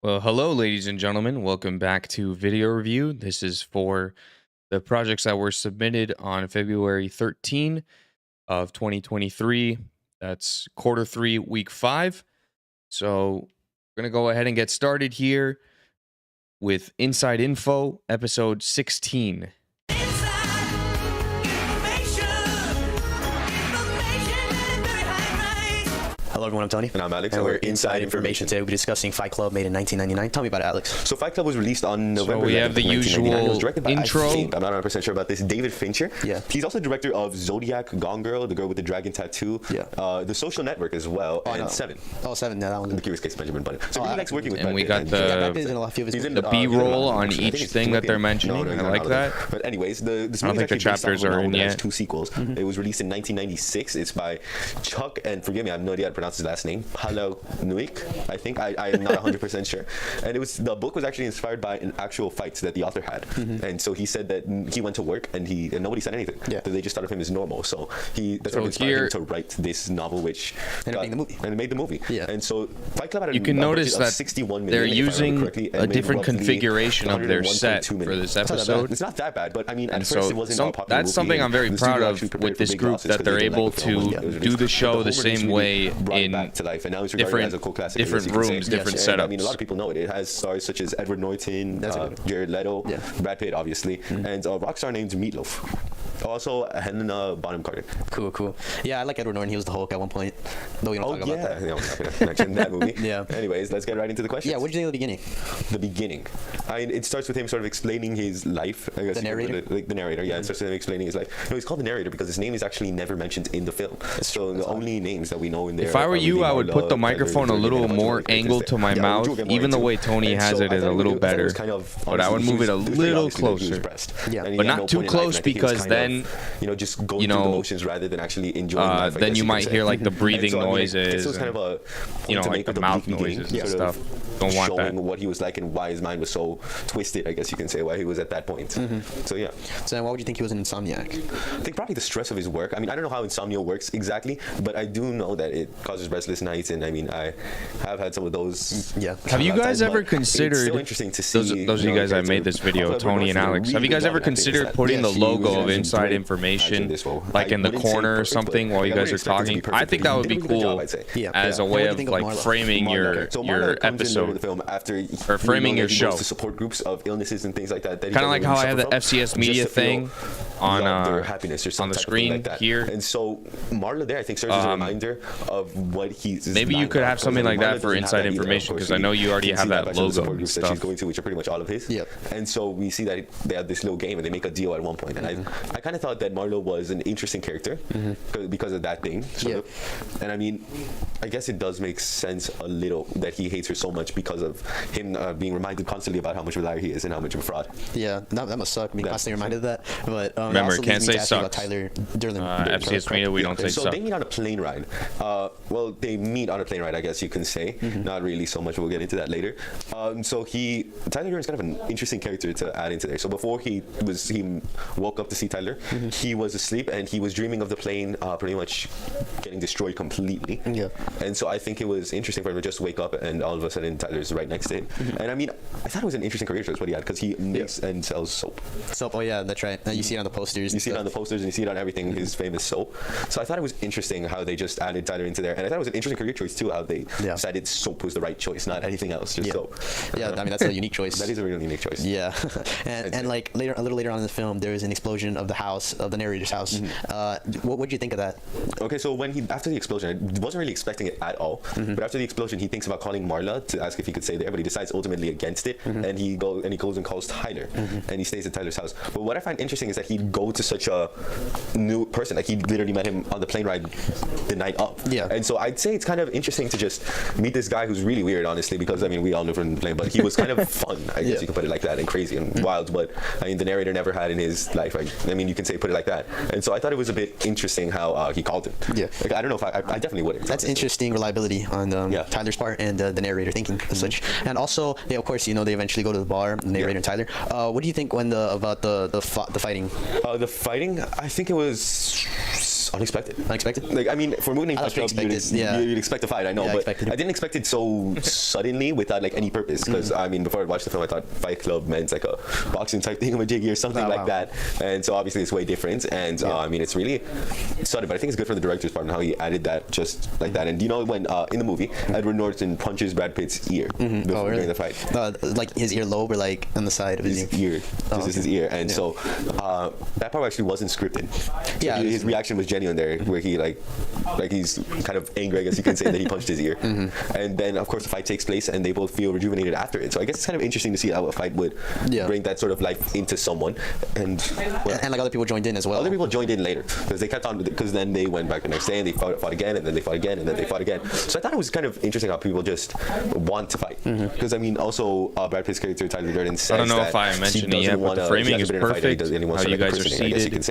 Well, hello, ladies and gentlemen. Welcome back to Video Review. This is for the projects that were submitted on February 13 of 2023. That's quarter 3, week 5. So we're going to go ahead and get started here with Inside Info, episode 16. Hello everyone, I'm Tony. And I'm Alex. And we're Inside Information. Today we'll be discussing Fight Club, made in 1999. Tell me about it, Alex. So Fight Club was released on November 11th. So we have the usual It was directed by, intro. I'm not 100% sure about this, David Fincher. Yeah. He's also director of Zodiac, Gone Girl, The Girl with the Dragon Tattoo, The Social Network as well, and Seven. Oh, Seven. No, that one. The Curious Case of Benjamin Button. So he likes working with And Brad we Pitt. got the B-roll on each thing that they're mentioning. I like that. But anyways, this I don't think the chapters are in yet. 2 sequels. It was released in 1996. It's by Chuck, and forgive me, I have no idea how to pronounce his last name. Nuik, I think. I am not 100% sure. And the book was actually inspired by an actual fight that the author had. And so he said that he went to work and nobody said anything. Yeah. They just thought of him as normal. So that's what inspired him to write this novel, which and it made the movie. Yeah. And so Fight Club had you can notice that 61 they're using a different configuration of their set for this episode. It's not that bad, but I mean, at first it wasn't a popular that's movie, something I'm very proud of with this group, that they're able to do the show the same way in different rooms, different setups. I mean, a lot of people know it. It has stars such as Edward Norton, Jared Leto, Brad Pitt, obviously, and a rock star named Meatloaf. Also, Helena Bonham Carter. Cool. Yeah, I like Edward Norton. He was the Hulk at one point. Though we don't talk about that. Yeah, we're not going to mention that movie. Yeah. Anyways, let's get right into the questions. Yeah, what did you think of the beginning? The beginning. It starts with him sort of explaining his life. I guess the narrator? The narrator, yeah. It starts with him explaining his life. No, he's called the narrator because his name is actually never mentioned in the film. So the only names that we know in there. If I were you, I would put the microphone a little more angled to my mouth. Even the way Tony has it is a little better. But I would move it a little closer. Yeah. But not too close, because then, just going through the motions rather than actually enjoying life. Then you might hear like the breathing noises, this was kind of like the mouth noises and stuff. Don't want that. Showing what he was like and why his mind was so twisted, I guess you can say, why he was at that point. So yeah. So then why would you think he was an insomniac? I think probably the stress of his work. I mean, I don't know how insomnia works exactly, but I do know that it causes restless nights, and I mean, I have had some of those. Yeah. Have you guys ever considered? It's so interesting to see. Those of you guys that made this video, Tony and Alex, have you guys ever considered putting the logo of Inside Information like in the corner or something while you guys are talking? I think that would be cool as a way of like framing your episode or framing your show. To support groups of illnesses and things like that. Kind of like how I have the FCS media thing on happiness or on the screen like here. And so Marla there, I think, serves as a reminder of what he's. Maybe you could have something like that for Inside Information, because I know you already have that logo and stuff. That she's going to, which are pretty much all of his. Yep. And so we see that they have this little game and they make a deal at one point. And I kind of thought that Marlo was an interesting character because of that thing. And I mean, I guess it does make sense a little that he hates her so much because of him being reminded constantly about how much of a liar he is and how much of a fraud. Yeah, that must suck, being constantly reminded of that. But remember, can't say sucks. Tyler during FCS media, we don't say so suck. they meet on a plane ride. Well, they meet on a plane ride, I guess you can say. Not really so much. We'll get into that later. So Tyler Durden's kind of an interesting character to add into there. So before he woke up to see Tyler, he was asleep and he was dreaming of the plane pretty much getting destroyed completely. Yeah. And so I think it was interesting for him to just wake up and all of a sudden Tyler's right next to him. And I mean, I thought it was an interesting career choice what he had, because he makes and sells soap. Soap, oh yeah, that's right. You see it on the posters. You see it on the posters and you see it on everything, his famous soap. So I thought it was interesting how they just added Tyler into there. And I thought it was an interesting career choice too, how they decided soap was the right choice, not anything else, just soap. Yeah, I mean, that's a unique choice. That is a really unique choice. Yeah. and like a little later on in the film, there is an explosion of the narrator's house. What would you think of that? Okay, so after the explosion, I wasn't really expecting it at all. But after the explosion, he thinks about calling Marla to ask if he could stay there, but he decides ultimately against it. And he goes and calls Tyler, and he stays at Tyler's house. But what I find interesting is that he'd go to such a new person. Like, he literally met him on the plane ride the night up. Yeah. And so I'd say it's kind of interesting to just meet this guy who's really weird, honestly, because I mean, we all knew from the plane, but he was kind of fun, I guess you could put it like that, and crazy and wild. But I mean, the narrator never had in his life. I mean, you can put it like that. And so I thought it was a bit interesting how he called him. Yeah. Like, I don't know if I definitely wouldn't. That's interesting reliability on Tyler's part and the narrator thinking as such. And also, of course, they eventually go to the bar, the narrator and Tyler. What do you think about the fighting? The fighting, I think it was unexpected. Unexpected? Like, I mean, for a movie named I was Fight Club, expected, you'd expect a fight, I know, Yeah, I but expected it. I didn't expect it so suddenly without like any purpose. Because I mean, before I watched the film, I thought Fight Club meant like a boxing type thing, a jiggy or something like that. And so obviously it's way different. And I mean, it's really sudden, but I think it's good for the director's part and how he added that just like that. And you know, when in the movie, Edward Norton punches Brad Pitt's ear before, during the fight. Like his earlobe or like on the side of his ear. Just his ear. And so that part actually wasn't scripted. Yeah, his reaction was genuine there, where he like he's kind of angry, I guess you can say, that he punched his ear. And then of course the fight takes place and they both feel rejuvenated after it. So I guess it's kind of interesting to see how a fight would bring that sort of life into someone. And like other people joined in as well. Other people joined in later because they kept on, because then they went back the next day and they fought again, and then they fought again, and then they fought again. So I thought it was kind of interesting how people just want to fight. Because I mean, also Brad Pitt's character Tyler Durden says, I don't know if I mentioned it yet, but the framing is perfect. How you guys are seated.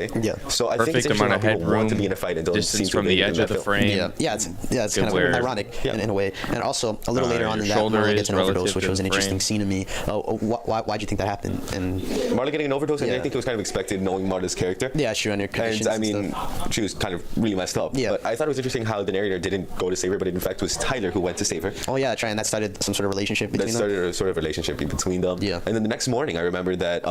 So I think it's perfect amount of headroom, want to be in a fight and don't distance from the edge of the frame. It's kind of ironic in a way. And also a little later on in that, Marla gets an overdose, which was an interesting scene to me. Why'd you think that happened? And Marla getting an overdose, and I think it was kind of expected knowing Marla's character. Yeah, sure, and her conditions. And I mean, she was kind of really messed up. Yeah. But I thought it was interesting how the narrator didn't go to save her, but in fact was Tyler who went to save her. Oh yeah, and that started some sort of relationship between them. That started a sort of relationship between them. Yeah. And then the next morning, I remember that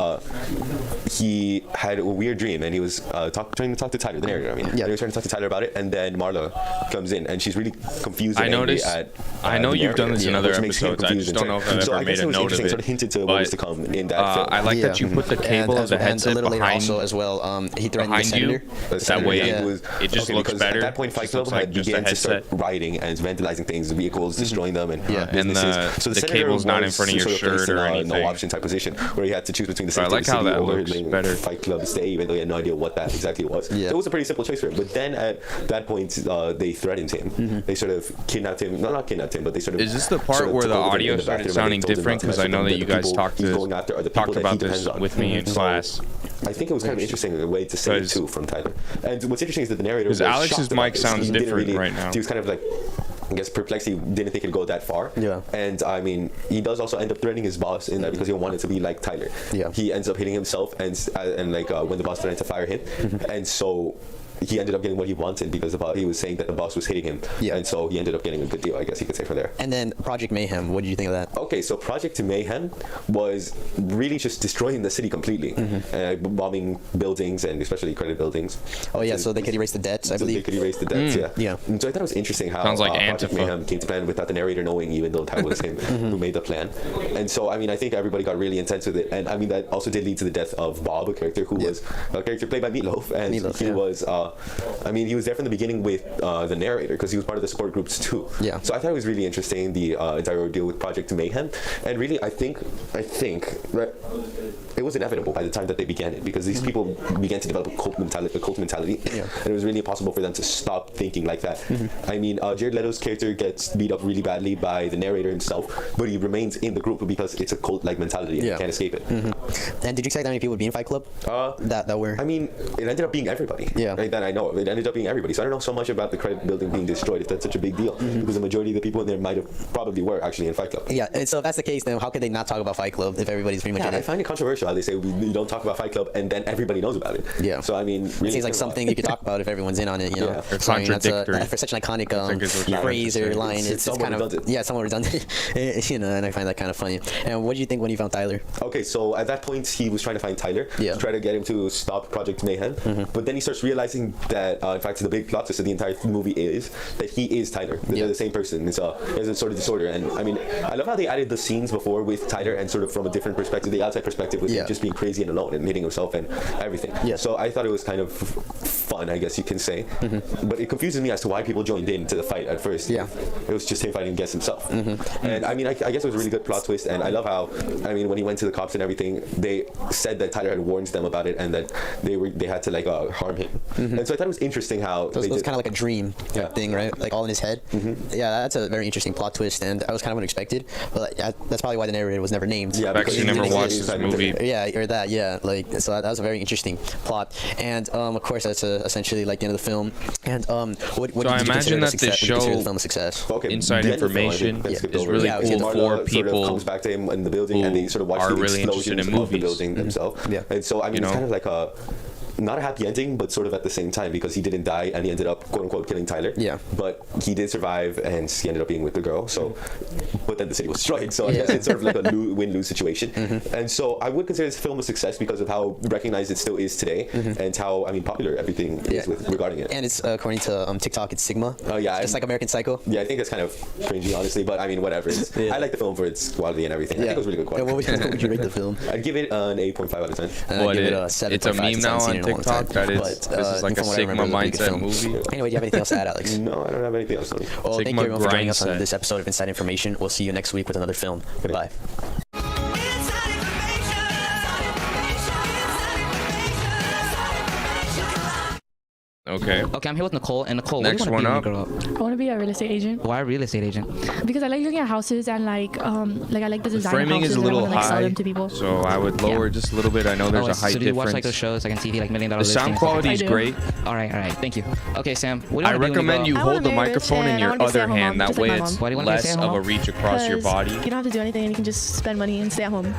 he had a weird dream, and he was trying to talk to Tyler, the narrator. I mean, he was trying to talk to Tyler about it, and then Marla comes in, and she's really confused. And I noticed. I know you've done this in other episodes. I just don't know if I've ever made a note of it. Sort of hinted to what was to come in that film. I like that you put the cable of the headset a little later behind. Also, as well, he threatened the senator. That way, it just looks better. At that point, Fight Club had began to start rioting and vandalizing things, vehicles, destroying them, and businesses. So the cable's not in front of your shirt or anything. No option type position where he had to choose between the city or Fight Club stay, even though he had no idea what that exactly was. So it was a pretty simple choice for him. But then at that point, they threatened him. They sort of kidnapped him. Not kidnapped him, but they sort of. Is this the part where the audio started sounding different? Because I know that you guys talked about this with me in class. I think it was kind of interesting a way to say it too from Tyler. And what's interesting is that the narrator was Alex's shocked mic about sounds this. different right now. He was kind of like, I guess, perplexed. He didn't think it'd go that far. Yeah. And I mean, he does also end up threatening his boss in that because he wanted to be like Tyler. Yeah. He ends up hitting himself, and like when the boss threatened to fire him, and so he ended up getting what he wanted because he was saying that the boss was hitting him. Yeah. And so he ended up getting a good deal, I guess you could say, from there. And then Project Mayhem, what did you think of that? Okay, so Project Mayhem was really just destroying the city completely. Bombing buildings, and especially credit buildings. Oh yeah, so they could erase the debts, I believe. They could erase the debts, yeah. And so I thought it was interesting how Sounds like Project Mayhem came to plan without the narrator knowing, even though that was him who made the plan. And so, I mean, I think everybody got really intense with it. And I mean, that also did lead to the death of Bob, a character who was a character played by Meatloaf. And he was, I mean, he was there from the beginning with the narrator because he was part of the support groups too. Yeah. So I thought it was really interesting, the entire ordeal with Project Mayhem. And really, I think that it was inevitable by the time that they began it, because these people began to develop a cult mentality, and it was really impossible for them to stop thinking like that. I mean, Jared Leto's character gets beat up really badly by the narrator himself, but he remains in the group because it's a cult-like mentality and you can't escape it. And did you expect that many people would be in Fight Club? That were. I mean, it ended up being everybody. Yeah. Right, that I know of. It ended up being everybody. So I don't know so much about the credit building being destroyed, if that's such a big deal, because the majority of the people in there probably were actually in Fight Club. Yeah. And so if that's the case, then how could they not talk about Fight Club if everybody's pretty much in it? I find it controversial how they say you don't talk about Fight Club and then everybody knows about it. Yeah. So I mean, really it seems like something you could talk about if everyone's in on it, you know. Or contradictory. For such an iconic phrase or line, it's kind of somewhat redundant. You know, and I find that kind of funny. And what did you think when you found Tyler? Okay, so at that point he was trying to find Tyler, to try to get him to stop Project Mayhem, but then he starts realizing that in fact the big plot twist of the entire movie is that he is Tyler. They're the same person. It's there's a sort of disorder, and I mean, I love how they added the scenes before with Tyler and sort of from a different perspective, the outside perspective, with him just being crazy and alone and hitting himself and everything. So I thought it was kind of fun, I guess you can say, but it confuses me as to why people joined into the fight at first. It was just him fighting against himself. And I mean, I guess it was a really good plot twist, and I love how, I mean, when he went to the cops and everything, they said that Tyler had warned them about it and that they had to like harm him. And so I thought it was interesting how it was kind of like a dream thing, right? Like all in his head. Yeah, that's a very interesting plot twist, and I was kind of unexpected, but that's probably why the narrator was never named. Yeah, because you never watched this movie. Yeah, or that. Yeah, like so that was a very interesting plot, and of course that's essentially like the end of the film. And what so I imagine that this show, the film a success? Inside information, is really cool for people sort of comes back to him in the building, and they sort of watch the explosions of the building themselves. And so I mean, it's kind of like not a happy ending, but sort of at the same time, because he didn't die and he ended up quote unquote killing Tyler. Yeah. But he did survive and he ended up being with the girl. So, but then the city was destroyed. So I guess it's sort of like a win-lose situation. And so I would consider this film a success because of how recognized it still is today and how, I mean, popular everything is regarding it. And it's according to TikTok, it's Sigma. Oh yeah. It's just like American Psycho. Yeah, I think it's kind of cringy, honestly, but I mean, whatever. I like the film for its quality and everything. I think it was really good quality. What would you rate the film? I'd give it an 8.5 out of 10. I'd give it a 7.5. It's a meme now on TikTok. That is, this is like a Sigma mindset movie. Anyway, do you have anything else to add, Alex? No, I don't have anything else. Well, thank you everyone for joining us on this episode of Inside Information. We'll see you next week with another film. Goodbye. Okay. Okay, I'm here with Nicole. And Nicole, Next what do you want to be one when you grow up? I want to be a real estate agent Why a real estate agent? because I like looking at houses and like I like the The design of framing houses is a and I little want to like sell high, them to people. so I would lower just a little bit. I know there's a height so do you watch like difference. those shows like on TV, like $1 Million The Listings? sound quality I is do. great. All right, thank you. Okay, Sam, what do I you want to be when recommend you grow up? I hold wanna the be rich microphone in and I your wanna be a other stay-at-home hand. mom, That just like way my it's mom. Why do you wanna be a less of stay-at-home a mom? reach across your Because body. you don't have to do anything and you can just spend money and stay at home.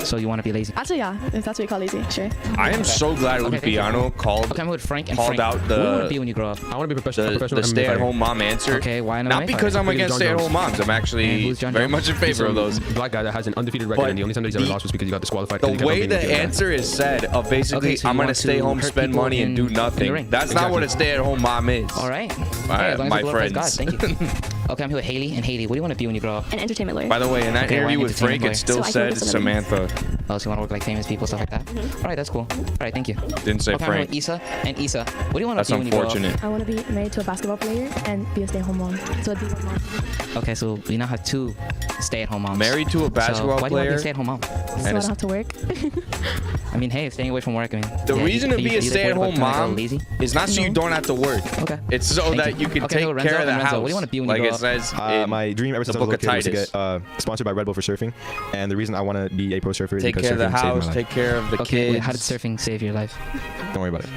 So you want to be lazy? Actually, yeah, if that's what you call lazy, sure. I am so glad Okay, thank you. Lupiano called Okay, I'm with Frank. And called Frank, out what do you want to the be when you grow up? I want to be a professional. the stay-at-home mom answer. Okay, why not? Not because I'm Because against John stay-at-home moms. I'm And actually who's John very Jones? much in favor of those. Black guy that has an undefeated record, But and the only time that he's ever the- lost was because he got disqualified. The way the answer is said of basically, Okay, so you I'm gonna want stay to home, hurt spend people money, and do in the nothing. ring. That's not what a stay-at-home mom is. All right. My- as long as my it glorifies God, friends. thank you. Okay, I'm here with Haley. And Haley, what do you want to be when you grow up? An entertainment lawyer. By the way, in that Okay, why interview an with Frank, it entertainment still lawyer? So I said can work with Samantha. Oh, so you want to work like famous people, stuff like that? All right, that's cool. All right, thank you. Didn't say Okay, I'm here Frank. with Issa. And Issa, what do you want to That's be when you grow up? unfortunate. I want to be married to a basketball player and be a stay-at-home mom. So I'd be one mom. Okay, so we now have two stay-at-home moms. Married to a basketball so why do you want to be player. a stay-at-home mom? So And I don't have to work. I mean, hey, staying away from work. I mean, The yeah, reason to you- be a you just worried about stay-at-home kinda go mom lazy? is not so you No. don't have to work. Okay. It's so Thank that you can Okay, take Renzo, care of the and Renzo, house. what do you want to be when you Like grow it up? says in my dream ever since the I was a book little of kid was to Titus. get sponsored by Red Bull for surfing, and the reason I want to be a pro surfer is Take because care of the surfing saved my house, life. take care of the Okay, kids. wait, how did surfing save your life? Don't worry about it.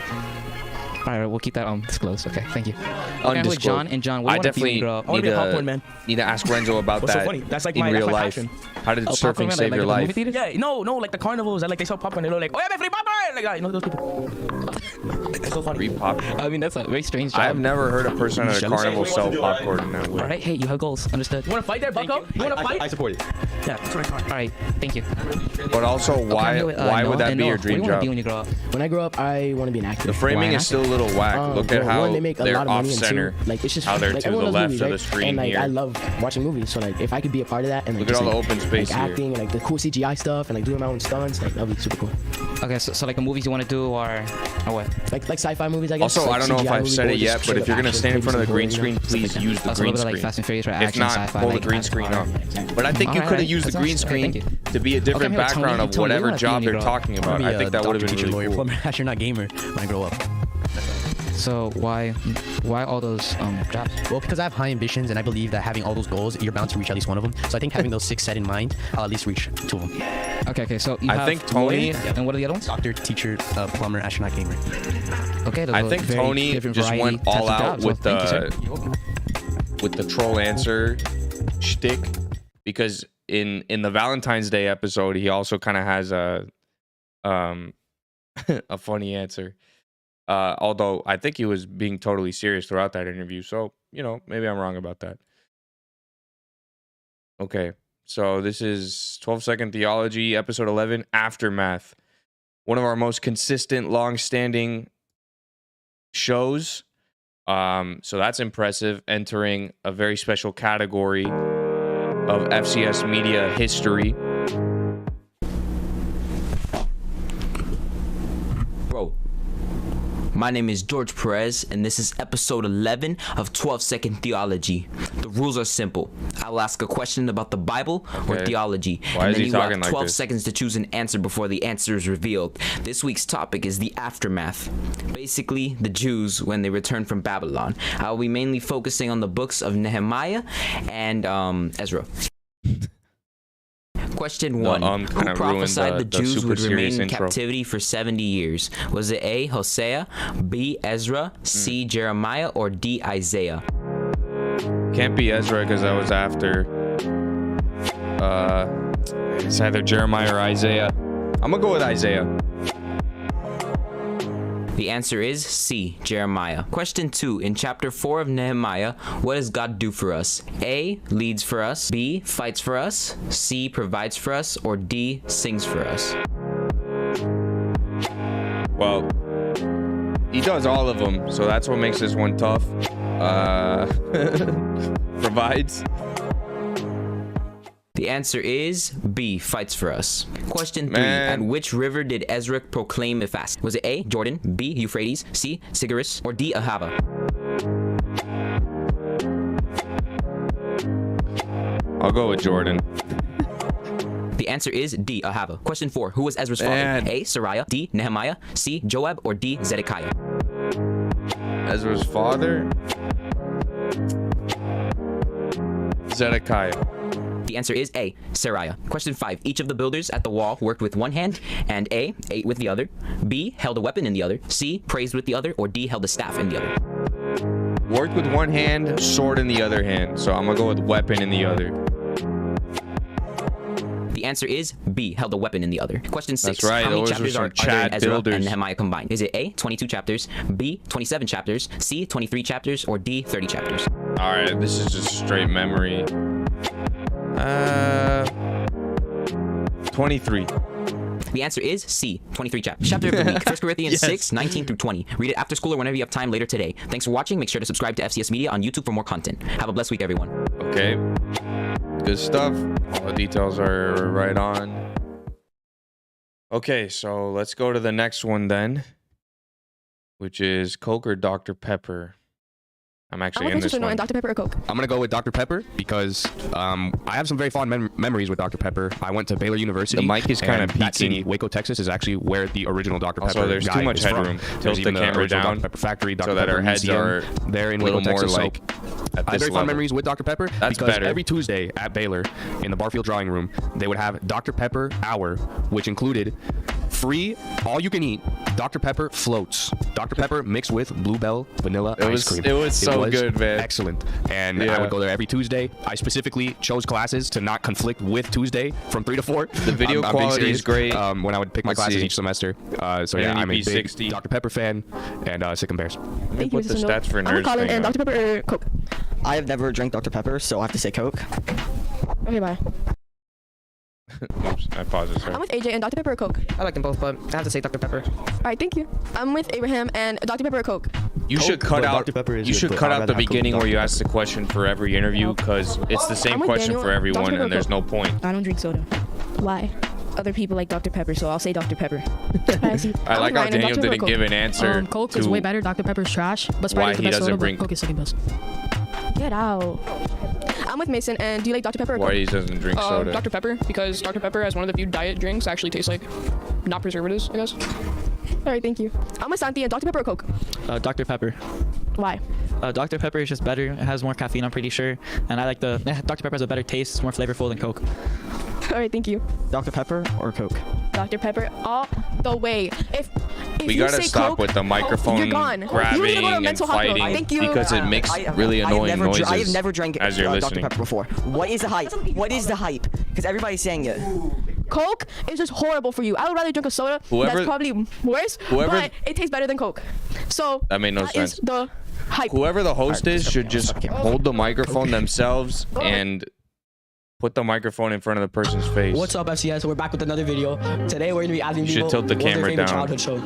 All right, we'll keep that disclosed. Okay, thank you. Okay, I'm with Undisclosed. John. And John, what do I you want to be when definitely you grow up? I wanna need be a popcorn man. need to ask Renzo about What's so that funny? That's like in my- real that's my life. passion. How did Popcorn surfing man, save like your at the movie life? theaters? Yeah, no, like the carnivals that like they sell popcorn. They're like, oh, yeah, free popcorn. Like, you know those people. It's so funny. Free pop. I mean, that's a very strange job. I have never heard a person at a Jealous? carnival sell popcorn in that All way. right, hey, you have goals. Understood. You want to fight there, Bucko? You want to fight? I support it. Yeah, that's what I thought. All right, thank you. But also, Okay, I'm why here with, why Noah. would that And be Noah, your what do you dream want to job? be when you grow up? When I grow up, I want to be an actor. The framing Why is still a little whack. Look at Well, how one, they make a they're lot of off money, and center. two, like it's just How they're like to everyone the loves left movies, of the right? screen and like here. I love watching movies, so like if I could be a part of that and like Look at just, all the like, open space like here. acting and like the cool CGI stuff and like doing my own stunts, like that'd be super cool. Okay, so like the movies you want to do are what? Like sci-fi movies, I guess. Also, like I don't know if CGI I've movies said or it just yet, but straight if up you're gonna action, stand in front of the green maybe screen, something please like that. use the Also a green little bit like screen. Fast and Furious, or If action, not, sci-fi. pull the like green that. screen up. Alright. But I think you Alright, could have used the that's green awesome. Okay, screen thank to be a different Okay, I'm here with Tony. background of Tony, what do you whatever wanna be job when you they're grow up? talking about. I think that would have been really cool. plumber, astronaut, gamer when I grow up. So why all those jobs? Well, because I have high ambitions and I believe that having all those goals, you're bound to reach at least one of them. So I think having those 6 set in mind, I'll at least reach 2 of them. Okay, so you I have think Tony- lawyer, and what are the other ones? Doctor, teacher, plumber, astronaut, gamer. Okay, those I are think very Tony different just variety went types all of out jobs. with Well, thank you, sir. with the troll answer shtick, because in the Valentine's Day episode, he also kind of has a a funny answer. Although I think he was being totally serious throughout that interview, so maybe I'm wrong about that. Okay, so this is 12-second Theology, episode 11, Aftermath. One of our most consistent, long-standing shows. So that's impressive, entering a very special category of FCS media history. Bro, my name is George Perez, and this is episode 11 of 12-Second Theology. The rules are simple. I'll ask a question about the Bible or Okay. theology, Why and is then he you have talking like 12 this? seconds to choose an answer before the answer is revealed. This week's topic is the aftermath. Basically, the Jews when they returned from Babylon. I'll be mainly focusing on the books of Nehemiah and Ezra. Question 1. Who kinda ruined prophesied the the Jews super would remain serious in intro. captivity for 70 years? Was it A, Hosea, B, Ezra, C, Jeremiah, or D, Isaiah? Can't be Ezra because that was after. It's either Jeremiah or Isaiah. I'm gonna go with Isaiah. The answer is C, Jeremiah. Question 2. In chapter 4 of Nehemiah, what does God do for us? A, leads for us. B, fights for us. C, provides for us. Or D, sings for us. Well, he does all of them, so that's what makes this one tough. Provides. The answer is B, fights for us. Question 3. At which river did Ezra proclaim a fast? Was it A, Jordan, B, Euphrates, C, Tigris, or D, Ahava? I'll go with Jordan. The answer is D, Ahava. Question 4. Who was Ezra's father? A, Sariah, D, Nehemiah, C, Joab, or D, Zedekiah? Ezra's father? Zedekiah. The answer is A, Sariah. Question 5. Each of the builders at the wall worked with one hand, and A, ate with the other, B, held a weapon in the other, C, praised with the other, or D, held a staff in the other. Worked with one hand, sword in the other hand. So I'm gonna go with weapon in the other. The answer is B, held a weapon in the other. Question 6. That's right. How many Those chapters are are there in Ezra builders. and Nehemiah combined? Is it A, 22 chapters, B, 27 chapters, C, 23 chapters, or D, 30 chapters? All right, this is just straight memory. 23. The answer is C, 23 chapters. Chapter of the week, 1 Corinthians 6, 19 through 20. Read it after school or whenever you have time later today. Thanks for watching. Make sure to subscribe to FCS Media on YouTube for more content. Have a blessed week, everyone. Okay. Good stuff. All the details are right on. Okay, so let's go to the next one then, which is Coke or Dr. Pepper. I'm actually in this one. Dr. Pepper or Coke? I'm going to go with Dr. Pepper because I have some very fond memories with Dr. Pepper. I went to Baylor University. The mic is kind of that city, peaking. Waco, Texas, is actually where the original Dr. Pepper Also, there's guy too much is headroom. from. Tilt the camera down Dr. Pepper factory, Dr. so that Pepper our heads Museum are there in a little Waco, more Texas. like at I have this very fond level. memories with Dr. Pepper That's because better. every Tuesday at Baylor in the Barfield drawing room, they would have Dr. Pepper Hour, which included free, all you can eat, Dr. Pepper floats. Dr. Pepper mixed with Bluebell vanilla ice cream. It was so good, man. Excellent. And Yeah. I would go there every Tuesday. I specifically chose classes to not conflict with Tuesday from 3 to 4. The video I'm being quality serious, is great. when I would pick my Let's classes see. each semester. So yeah, I'm a big 60. Dr. Pepper fan and Sick and Bears. Thank you, Put the Mr. stats for I'm nerds Colin thing and up. Dr. Pepper or Coke? I have never drank Dr. Pepper, so I have to say Coke. Okay, bye. Oops, I paused it, sorry. I'm with AJ and Dr. Pepper or Coke? I like them both, but I have to say Dr. Pepper. All right, thank you. I'm with Abraham and Dr. Pepper or Coke? You should cut but out. Dr. Pepper is You good, should but cut I'd out the rather have Coke beginning than where you Dr. ask the question for every interview because it's the same I'm with question Daniel. for everyone, Dr. and there's Pepper no point. I don't drink soda. Why? Other people like Dr. Pepper, so I'll say Dr. Pepper. I see. I I'm like with how Ryan and Daniel Dr. Pepper or didn't Coke? give an answer Coke to is way better. Dr. Pepper's trash, but why Sprite is he the best doesn't soda, bring- but Coke is second best. Get out. I'm with Mason, and do you like Dr. Pepper or why Coke? he doesn't drink soda. Dr. Pepper, because Dr. Pepper, as one of the few diet drinks, actually tastes like not preservatives, I guess. All right, thank you. I'm with Santi and Dr. Pepper or Coke? Dr. Pepper. Why? Dr. Pepper is just better. It has more caffeine, I'm pretty sure. And I like Dr. Pepper has a better taste. It's more flavorful than Coke. All right, thank you. Dr. Pepper or Coke? Dr. Pepper all the way. If We you gotta say stop Coke, with the microphone you're gone. You grabbing need to go to a and mental hospital. fighting Thank you. because it makes really I have annoying never noises I have never drank as you're Dr. listening. Pepper before. What is the hype? What is the hype? Because everybody's saying it. Coke is just horrible for you. I would rather drink a soda that's probably worse, but it tastes better than Coke. So That made no that is sense. the hype. Whoever the host is should just hold the microphone themselves and put the microphone in front of the person's face. What's up, FCS? We're back with another video. Today we're gonna be asking You should people tilt the what's their camera favorite down. childhood show.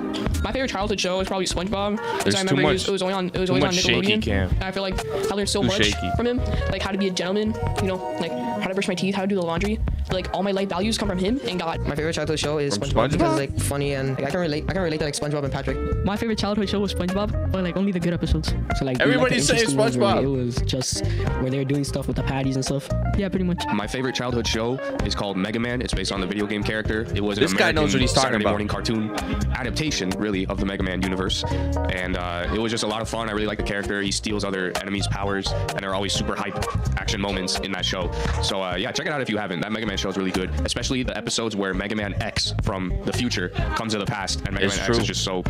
My favorite childhood show is probably SpongeBob. 'Cause There's I too remember much- it was always on too much shaky Nickelodeon. cam. And I feel like I learned so Too much shaky. from him, like how to be a gentleman, you know, like how to brush my teeth, how to do the laundry. Like all my life values come from him and God. My favorite childhood show is From SpongeBob because SpongeBob? it's like funny and like, I can relate to like SpongeBob and Patrick. My favorite childhood show was SpongeBob, but like only the good episodes. So like Everybody's saying SpongeBob. It was just where they were doing stuff with the patties and stuff. Yeah, pretty much. My favorite childhood show is called Mega Man. It's based on the video game character. It was This an guy American knows what he's talking Saturday about. morning cartoon adaptation, really, of the Mega Man universe. And it was just a lot of fun. I really like the character. He steals other enemies' powers, and there are always super hype action moments in that show. So yeah, check it out if you haven't. That Mega Man show show's really good, especially the episodes where Mega Man X from the future comes to the past, and Mega Man X is just so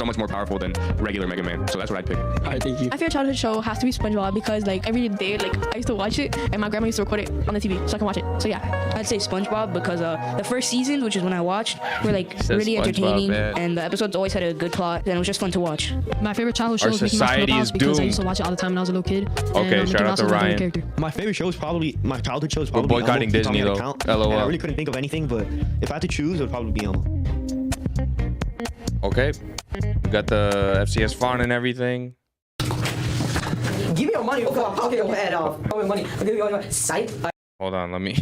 much more powerful than regular Mega Man. So that's what I'd pick. All right, thank you. My favorite childhood show has to be SpongeBob because like every day like I used to watch it and my grandma used to record it on the TV so I can watch it. So yeah, I'd say SpongeBob because the first seasons, which is when I watched, were like really entertaining, and the episodes always had a good plot, and it was just fun to watch. My favorite childhood show Our was Mickey Mouse society Clubhouse is because I doomed. used to watch it all the time when I was a little kid. Okay, and shout Mickey out Mouse to was my favorite Ryan. character. My favorite show is probably my childhood show is We're probably boycotting Elmo. It's on Disney, my though. account, LOL. and I really couldn't think of anything, but if I had to choose, it would probably be Elmo. Okay. We got the FCS font and everything. Give me your money. I'll get your head off. Give me money. I'll give you all your sight. Hold on, let me.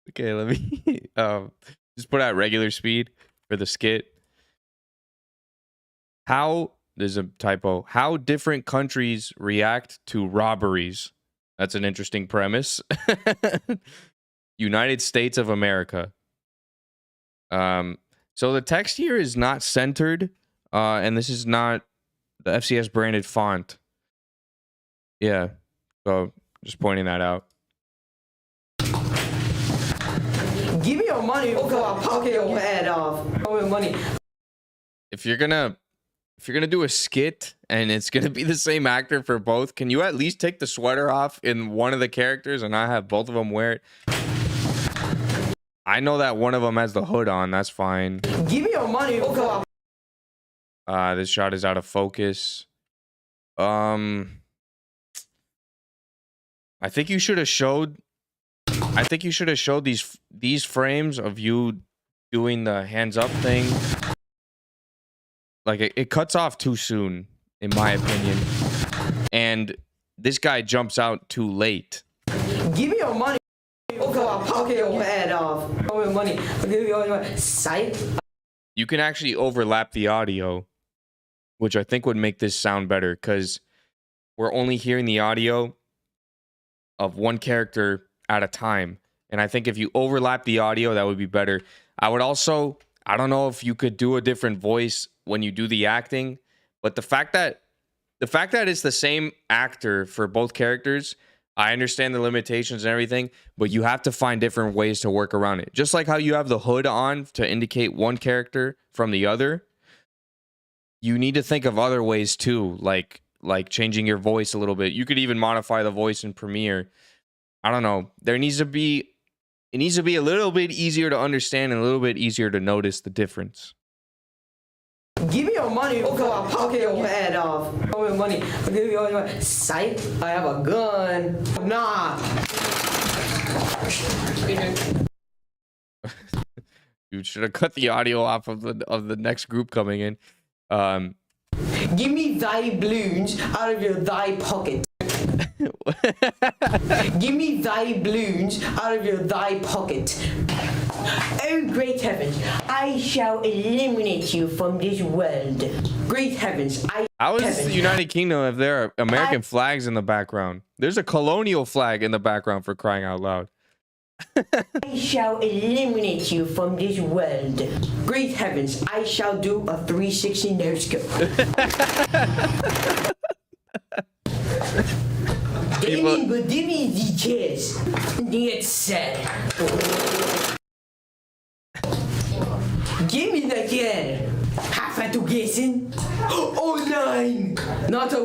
Okay, let me just put out regular speed for the skit. There's a typo. How different countries react to robberies. That's an interesting premise. United States of America. So the text here is not centered, and this is not the FCS branded font. Yeah, so just pointing that out. Give me your money. I'll get your head off. Give me your money. If you're gonna do a skit and it's gonna be the same actor for both, can you at least take the sweater off in one of the characters and not have both of them wear it? I know that one of them has the hood on. That's fine. Give me your money. This shot is out of focus. I think you should have showed these frames of you doing the hands up thing. Like it cuts off too soon, in my opinion. And this guy jumps out too late. Give me your money. I'll get your head off. Give me your money. I'll give you all your sight. You can actually overlap the audio, which I think would make this sound better, because we're only hearing the audio of one character at a time. And I think if you overlap the audio, that would be better. I would also, I don't know if you could do a different voice when you do the acting, but the fact that it's the same actor for both characters, I understand the limitations and everything, but you have to find different ways to work around it. Just like how you have the hood on to indicate one character from the other, you need to think of other ways too, like changing your voice a little bit. You could even modify the voice in Premiere. I don't know. It needs to be a little bit easier to understand and a little bit easier to notice the difference. Give me your money. I'll get your head off. Give me your money. I'll give you all your sight. I have a gun. Nah. You should have cut the audio off of the next group coming in. Give me thy balloons out of your thy pocket. Give me thy balloons out of your thy pocket. Oh, great heavens, I shall eliminate you from this world. Great heavens, How is this the United Kingdom if there are American flags in the background? There's a colonial flag in the background, for crying out loud. I shall eliminate you from this world. Great heavens, I shall do a 360 no scope. But give me the chairs. It's said. Give me the chair. Have to guessing. Oh nein! Not a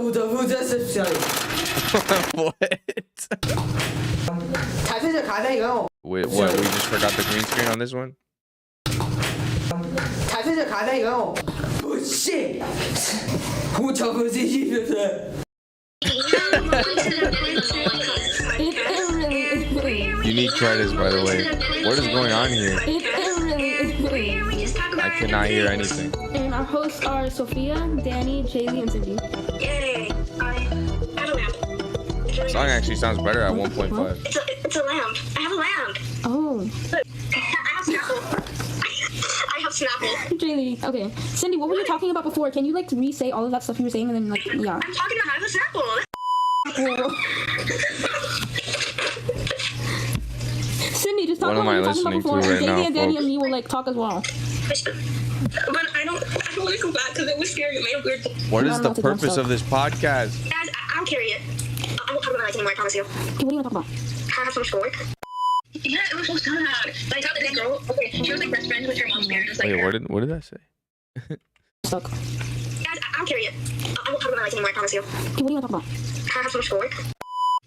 What? Wait, what? We just forgot the green screen on this one? Oh shit! Unique credits, by the way. What is going on here? I cannot hear anything. And our hosts are Sophia, Danny, Jaylee, and Cindy. Yay! The song actually sounds better at 1.5. It's a lamp. I have a lamp. Oh. I have Snapple. Jaylee, okay. Cindy, what were you talking about before? Can you like re-say all of that stuff you were saying and then like, yeah. I'm talking about having a Snapple. Cindy, just talk about what you were talking about before, and Jaylee and Danny and me will like talk as well. But I don't want to go back because it was scary. It made a weird. What is the purpose of this podcast? Guys, I don't carry it. I won't talk about it anymore, I promise you. Okay, what do you want to talk about? I have so much schoolwork. Yeah, it was so sad. Like, how did this girl? Okay, she was like best friends with her mom's parents. Like, Wait, what did I say? Stuck. Guys, I'm curious. I won't talk about it anymore. I promise you. Okay, what do you want to talk about? I have so much schoolwork.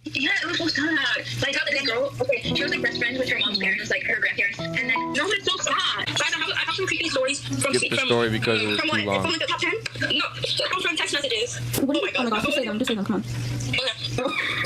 Yeah, it was so sad. Like, how did this girl? Okay, she was like best friends with her mom's parents, like her grandparents, and then no, it's so sad. Guys, I have some creepy stories from Skip the story because it was too long. From like the top 10. No, from text messages. What oh my god! Just say them. Just say them. Come on. Okay.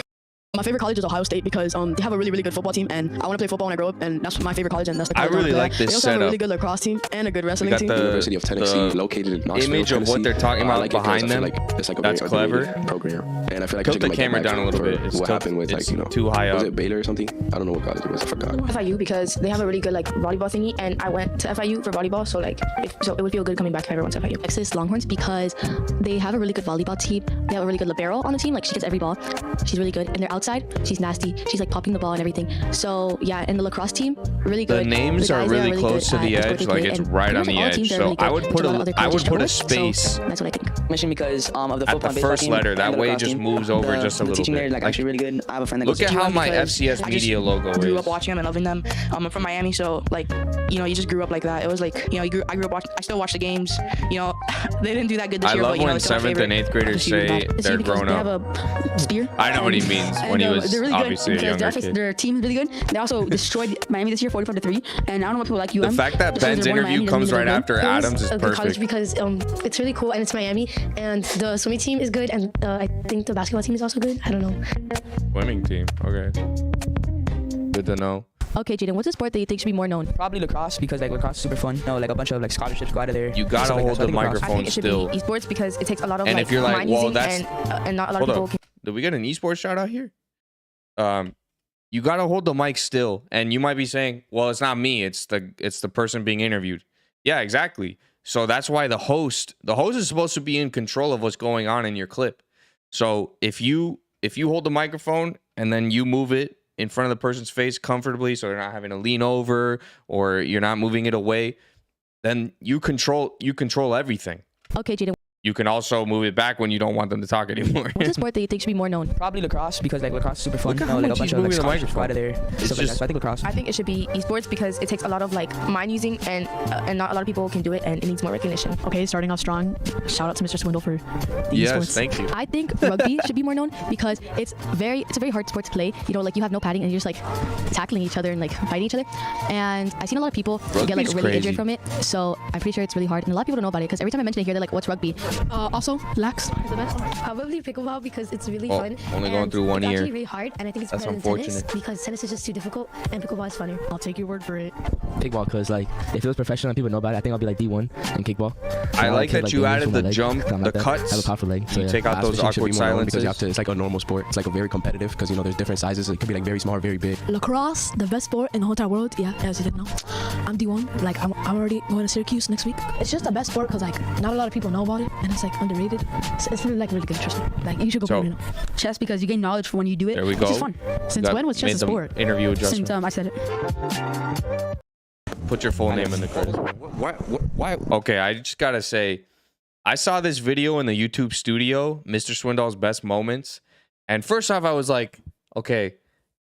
My favorite college is Ohio State because they have a really good football team, and I want to play football when I grow up, and that's my favorite college, and that's the college I really I like this They also setup. have a really good lacrosse team and a good wrestling team. The University of Tennessee, located in Knoxville, image of what they're talking about like behind them. It's like a That's very clever. underrated program, and I feel like Tilt I should the get camera that down a little for bit. It's what happened with it's like too high was up. it Baylor or something? I don't know what college it was. I forgot. FIU because they have a really good like volleyball thingy, and I went to FIU for volleyball, so like so it would feel good coming back if everyone's FIU. Texas Longhorns because they have a really good volleyball team. They have a really good libero on the team. Like she gets every ball. She's really good, and they're outside. She's nasty. She's like popping the ball and everything. So yeah, and the lacrosse team really good. The names are guys there really close to the edge, like it's right on the edge. So I would put a space. So that's what I think. Mission because of the at football the first letter. That way it just moves over just a little teaching there bit. is like actually really good. I have a friend that Look goes at to how UM my because FCS I media just logo grew is. up watching them and loving them. I'm from Miami, so like you just grew up like that. It was like I grew up watching. I still watch the games. They didn't do that good this I year. love but, when 7th and 8th graders say they're grown They up. have a spear. I know what he means when he was they're really obviously good a younger because kid. their team is really good. They also destroyed Miami this year 45-3, and I don't know what people like UM. The fact that Ben's interview comes right after Adams is perfect. Because it's really cool and it's Miami, and the swimming team is good, and I think the basketball team is also good. I don't know. Swimming team. Okay. Good to know. Okay, Jaden, what's a sport that you think should be more known? Probably lacrosse because like lacrosse is super fun. No, like a bunch of like scholarships go out of there. You gotta hold the microphone I think it should still. be esports because it takes a lot of And like if you're like, mind well, using that's and not a lot of people can. Did we get an esports shout out here? You gotta hold the mic still, and you might be saying, "Well, it's not me. It's the person being interviewed." Yeah, exactly. So that's why the host is supposed to be in control of what's going on in your clip. So if you hold the microphone and then you move it in front of the person's face comfortably, so they're not having to lean over or you're not moving it away, then you control everything. Okay, Jaden. You can also move it back when you don't want them to talk anymore. What's a sport that you think should be more known? Probably lacrosse because like lacrosse is super fun. Look at No, how like much a bunch he's of like moving the scholarships go microphone. out of there. It's So, like, just- so I think lacrosse. I think it should be esports because it takes a lot of like mind using and not a lot of people can do it, and it needs more recognition. Okay, starting off strong. Shout out to Mr. Swindoll for the Yes, esports. thank you. I think rugby should be more known because it's a very hard sport to play. Like you have no padding and you're just like tackling each other and like fighting each other. And I've seen a lot of people get like Rugby's really crazy. injured from it. So I'm pretty sure it's really hard. And a lot of people don't know about it because every time I mention it here, they're like, "What's rugby?" Also, lax. The best probably pickleball because it's really Oh, fun. only going and through one it's ear. actually really hard, and I think it's That's better than tennis unfortunate. because tennis is just too difficult and pickleball is funner. I'll take your word for it. Kickball, because like if it was professional and people know about it, I think I'll be like D1 in kickball. I like that you added the jump, I'm the like that. cuts. I have a powerful leg. So You yeah, take out I those think it should be awkward more known because silences. it's like a normal sport. It's like a very competitive because there's different sizes. It could be like very small or very big. Lacrosse, the best sport in the whole entire world. Yeah, as you didn't know. I'm D1. Like I'm already going to Syracuse next week. It's just the best sport because like not a lot of people know about it and it's like underrated. It's really like really good. Trust me. Like you should go play it. Chess because you gain knowledge for when you do it. There we Which go. is fun. Since when was chess a sport? Interview adjustment. Since I said it. Put your full name in the credits. Why? Okay, I just gotta say, I saw this video in the YouTube studio, Mr. Swindoll's best moments, and first off, I was like, okay,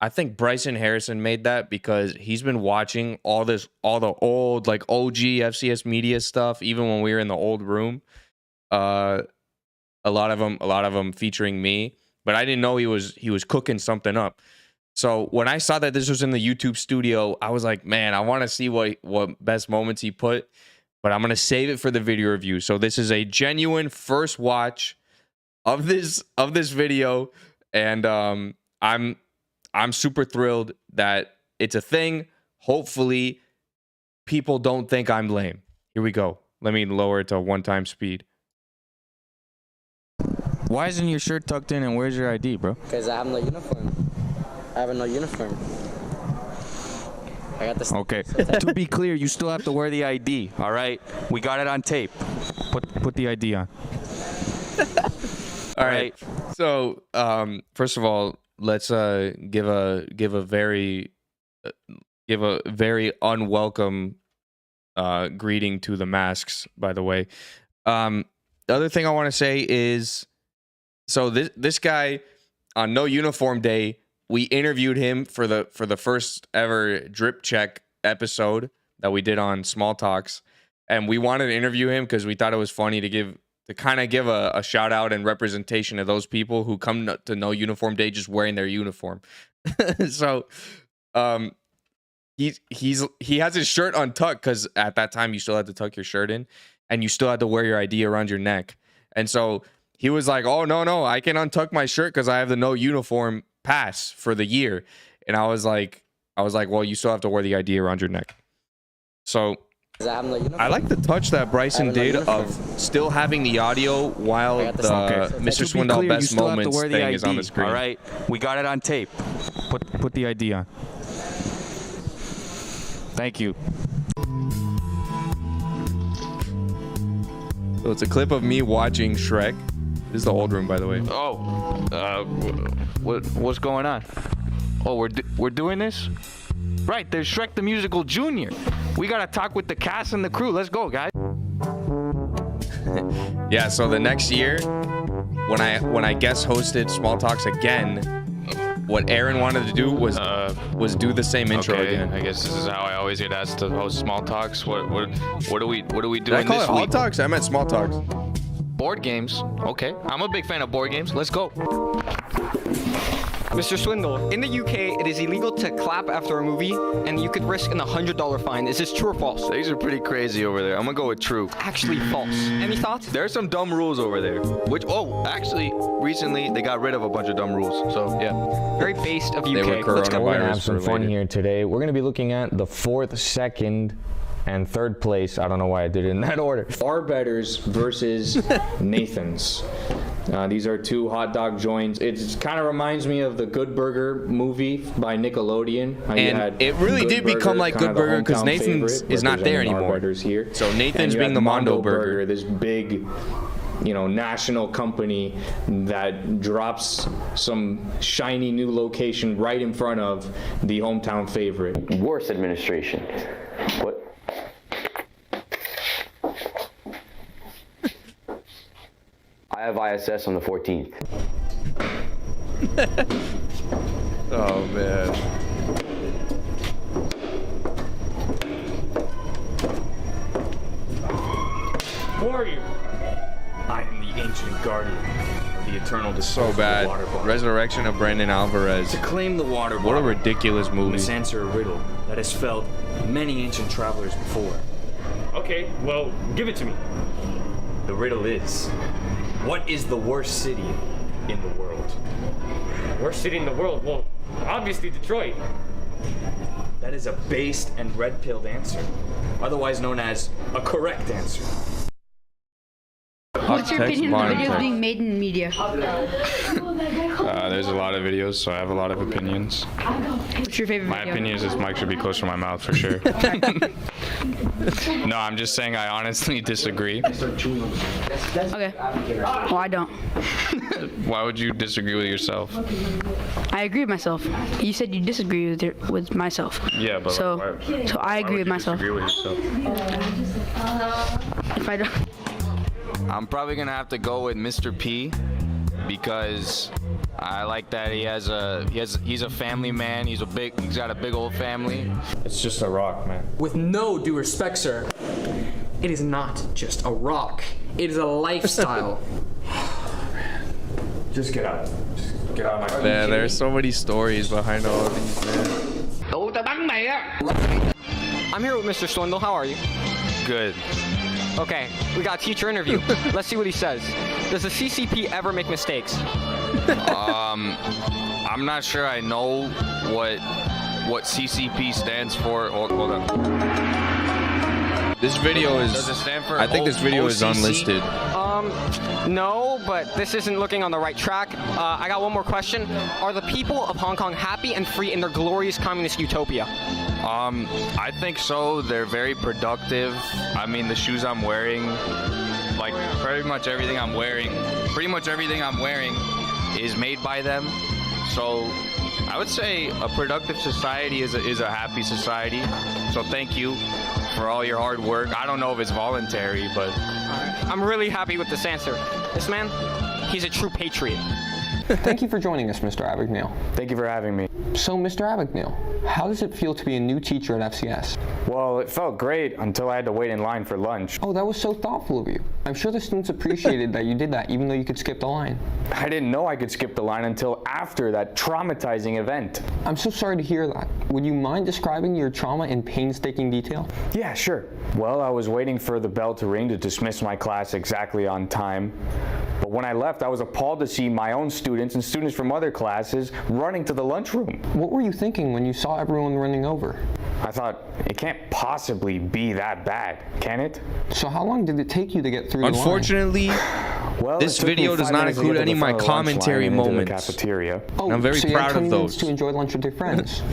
I think Bryson Harrison made that because he's been watching all the old like OG FCS media stuff, even when we were in the old room. A lot of them featuring me, but I didn't know he was cooking something up. So when I saw that this was in the YouTube studio, I was like, man, I want to see what best moments he put, but I'm going to save it for the video review. So this is a genuine first watch of this video, and I'm super thrilled that it's a thing. Hopefully people don't think I'm lame. Here we go. Let me lower it to 1x speed. Why isn't your shirt tucked in and where's your ID, bro? Because I have no uniform. I have no uniform. I got this. Okay. To be clear, you still have to wear the ID, all right? We got it on tape. Put the ID on. All right. So, first of all, let's give a very unwelcome greeting to the masks, by the way. The other thing I want to say is, so this guy on No Uniform Day we interviewed him for the first ever Drip Check episode that we did on Small Talks, and we wanted to interview him because we thought it was funny to kind of give a shout out and representation of those people who come to No Uniform Day just wearing their uniform. So he has his shirt untucked because at that time you still had to tuck your shirt in and you still had to wear your ID around your neck. And so he was like, oh, no, I can untuck my shirt because I have the No Uniform pass for the year. And I was like, well, you still have to wear the ID around your neck. So I like the touch that Bryson did of still having the audio while the Mr. Swindoll best moments thing is on the screen. All right, we got it on tape. Put the ID on. Thank you. So it's a clip of me watching Shrek. This is the old room, by the way. Oh, what's going on? Oh, we're doing this? Right, there's Shrek the Musical Junior. We gotta talk with the cast and the crew. Let's go, guys. Yeah, so the next year, when I guest hosted Small Talks again, what Aaron wanted to do was do the same intro again. I guess this is how I always get asked to host Small Talks. What do we doing Did I call this it Hall week? Talks? I meant Small Talks. Board games. Okay, I'm a big fan of board games. Let's go. Mr. Swindoll, in the UK, it is illegal to clap after a movie, and you could risk an $100 fine. Is this true or false? These are pretty crazy over there. I'm gonna go with true. Actually, false. Any thoughts? There's some dumb rules over there. Actually, recently they got rid of a bunch of dumb rules. So yeah. Very based of They were UK. Let's go. We're gonna have some related. fun here today. We're gonna be looking at the 4th, 2nd, and 3rd place. I don't know why I did it in that order. Our Betters versus Nathan's. These are two hot dog joints. It kind of reminds me of the Good Burger movie by Nickelodeon. And it really did become like Good Burger because Nathan's is not there anymore. Here. So Nathan's being the Mondo Burger. This big, national company that drops some shiny new location right in front of the hometown favorite. Worst administration. What? I have ISS on the 14th. Oh man. Who are you? I am the ancient guardian of the eternal So bad. Resurrection of Brandon Alvarez. To claim the water What a bottle, ridiculous we movie. must answer a riddle that has felled many ancient travelers before. Okay, well, give it to me. The riddle is, what is the worst city in the world? Worst city in the world? Well, obviously Detroit. That is a based and red-pilled answer, otherwise known as a correct answer. What's your opinion on videos being made in media? There's a lot of videos, so I have a lot of opinions. What's your favorite My video? opinion is this mic should be closer to my mouth for sure. No, I'm just saying I honestly disagree. Okay. Well, I don't. Why would you disagree with yourself? I agree with myself. You said you disagree with myself. Yeah, but so I agree with myself. Disagree with yourself? If I don't. I'm probably gonna have to go with Mr. P because I like that he's a family man. He's got a big old family. It's just a rock, man. With no due respect, sir, it is not just a rock. It is a lifestyle. Just get out. Just get out of my Man, there's so many stories behind all of these, man. I'm here with Mr. Swindoll. How are you? Good. Okay, we got a teacher interview. Let's see what he says. Does the CCP ever make mistakes? I'm not sure I know what CCP stands for. Hold on. This video is. Does it stand for I think this video is OCC? unlisted. No, but this isn't looking on the right track. I got one more question. Are the people of Hong Kong happy and free in their glorious communist utopia? I think so. They're very productive. I mean, the shoes I'm wearing, like pretty much everything I'm wearing is made by them. So I would say a productive society is a happy society. So thank you for all your hard work. I don't know if it's voluntary, but I'm really happy with this answer. This man, he's a true patriot. Thank you for joining us, Mr. Abagnale. Thank you for having me. So, Mr. Abagnale, how does it feel to be a new teacher at FCS? Well, it felt great until I had to wait in line for lunch. Oh, that was so thoughtful of you. I'm sure the students appreciated that you did that, even though you could skip the line. I didn't know I could skip the line until after that traumatizing event. I'm so sorry to hear that. Would you mind describing your trauma in painstaking detail? Yeah, sure. Well, I was waiting for the bell to ring to dismiss my class exactly on time. But when I left, I was appalled to see my own students and students from other classes running to the lunchroom. What were you thinking when you saw everyone running over? I thought, it can't possibly be that bad, can it? So how long did it take you to get through Unfortunately, well, this video does not include any of my commentary moments. Cafeteria. Oh, I'm very so you proud had 20 of minutes those. to enjoy lunch with your friends?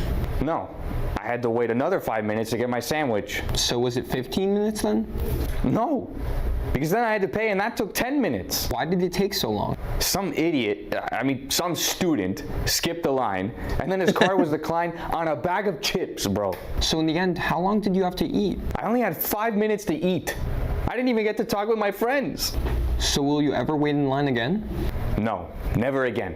No. I had to wait another 5 minutes to get my sandwich. So was it 15 minutes then? No. Because then I had to pay, and that took 10 minutes. Why did it take so long? Some some student skipped the line, and then his car was declined on a bag of chips, bro. So in the end, how long did you have to eat? I only had 5 minutes to eat. I didn't even get to talk with my friends. So will you ever wait in line again? No, never again.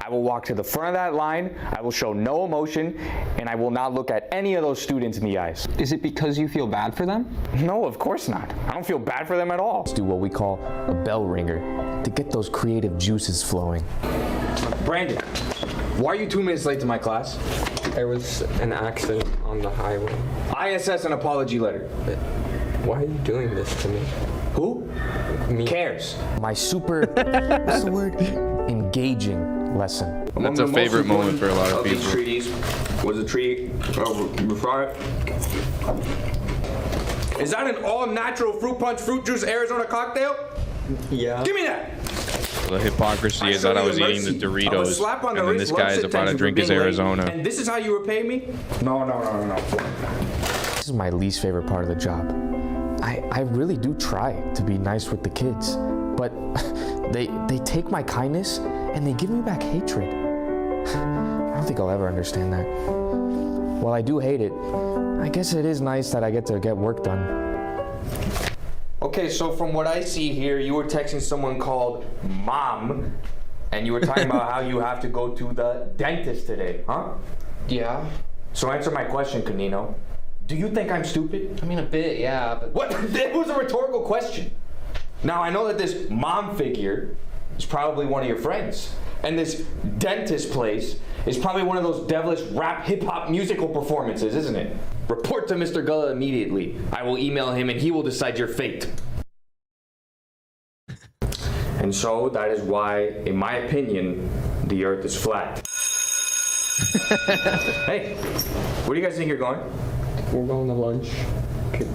I will walk to the front of that line, I will show no emotion, and I will not look at any of those students in the eyes. Is it because you feel bad for them? No, of course not. I don't feel bad for them at all. Let's do what we call a bell ringer to get those creative juices flowing. Brandon, why are you 2 minutes late to my class? There was an accident on the highway. ISS an apology letter. Why are you doing this to me? Who? Me. Cares? My super, what's the word? Engaging lesson. That's a favorite moment for a lot of people. These treaties was a treaty before it. Is that an all-natural fruit punch, fruit juice, Arizona cocktail? Yeah. Give me that. The hypocrisy is that I was eating the Doritos, and then this guy is about to drink his Arizona. And this is how you repay me? No. This is my least favorite part of the job. I really do try to be nice with the kids, but they take my kindness and they give me back hatred. I don't think I'll ever understand that. While I do hate it, I guess it is nice that I get to get work done. Okay, so from what I see here, you were texting someone called Mom, and you were talking about how you have to go to the dentist today, huh? Yeah. So answer my question, Canino. Do you think I'm stupid? I mean, a bit, yeah, but... What? It was a rhetorical question. Now, I know that this mom figure is probably one of your friends, and this dentist place is probably one of those devilish rap hip-hop musical performances, isn't it? Report to Mr. Gullah immediately. I will email him, and he will decide your fate. And so, that is why, in my opinion, the earth is flat. Hey, where do you guys think you're going? We're going to lunch. Okay.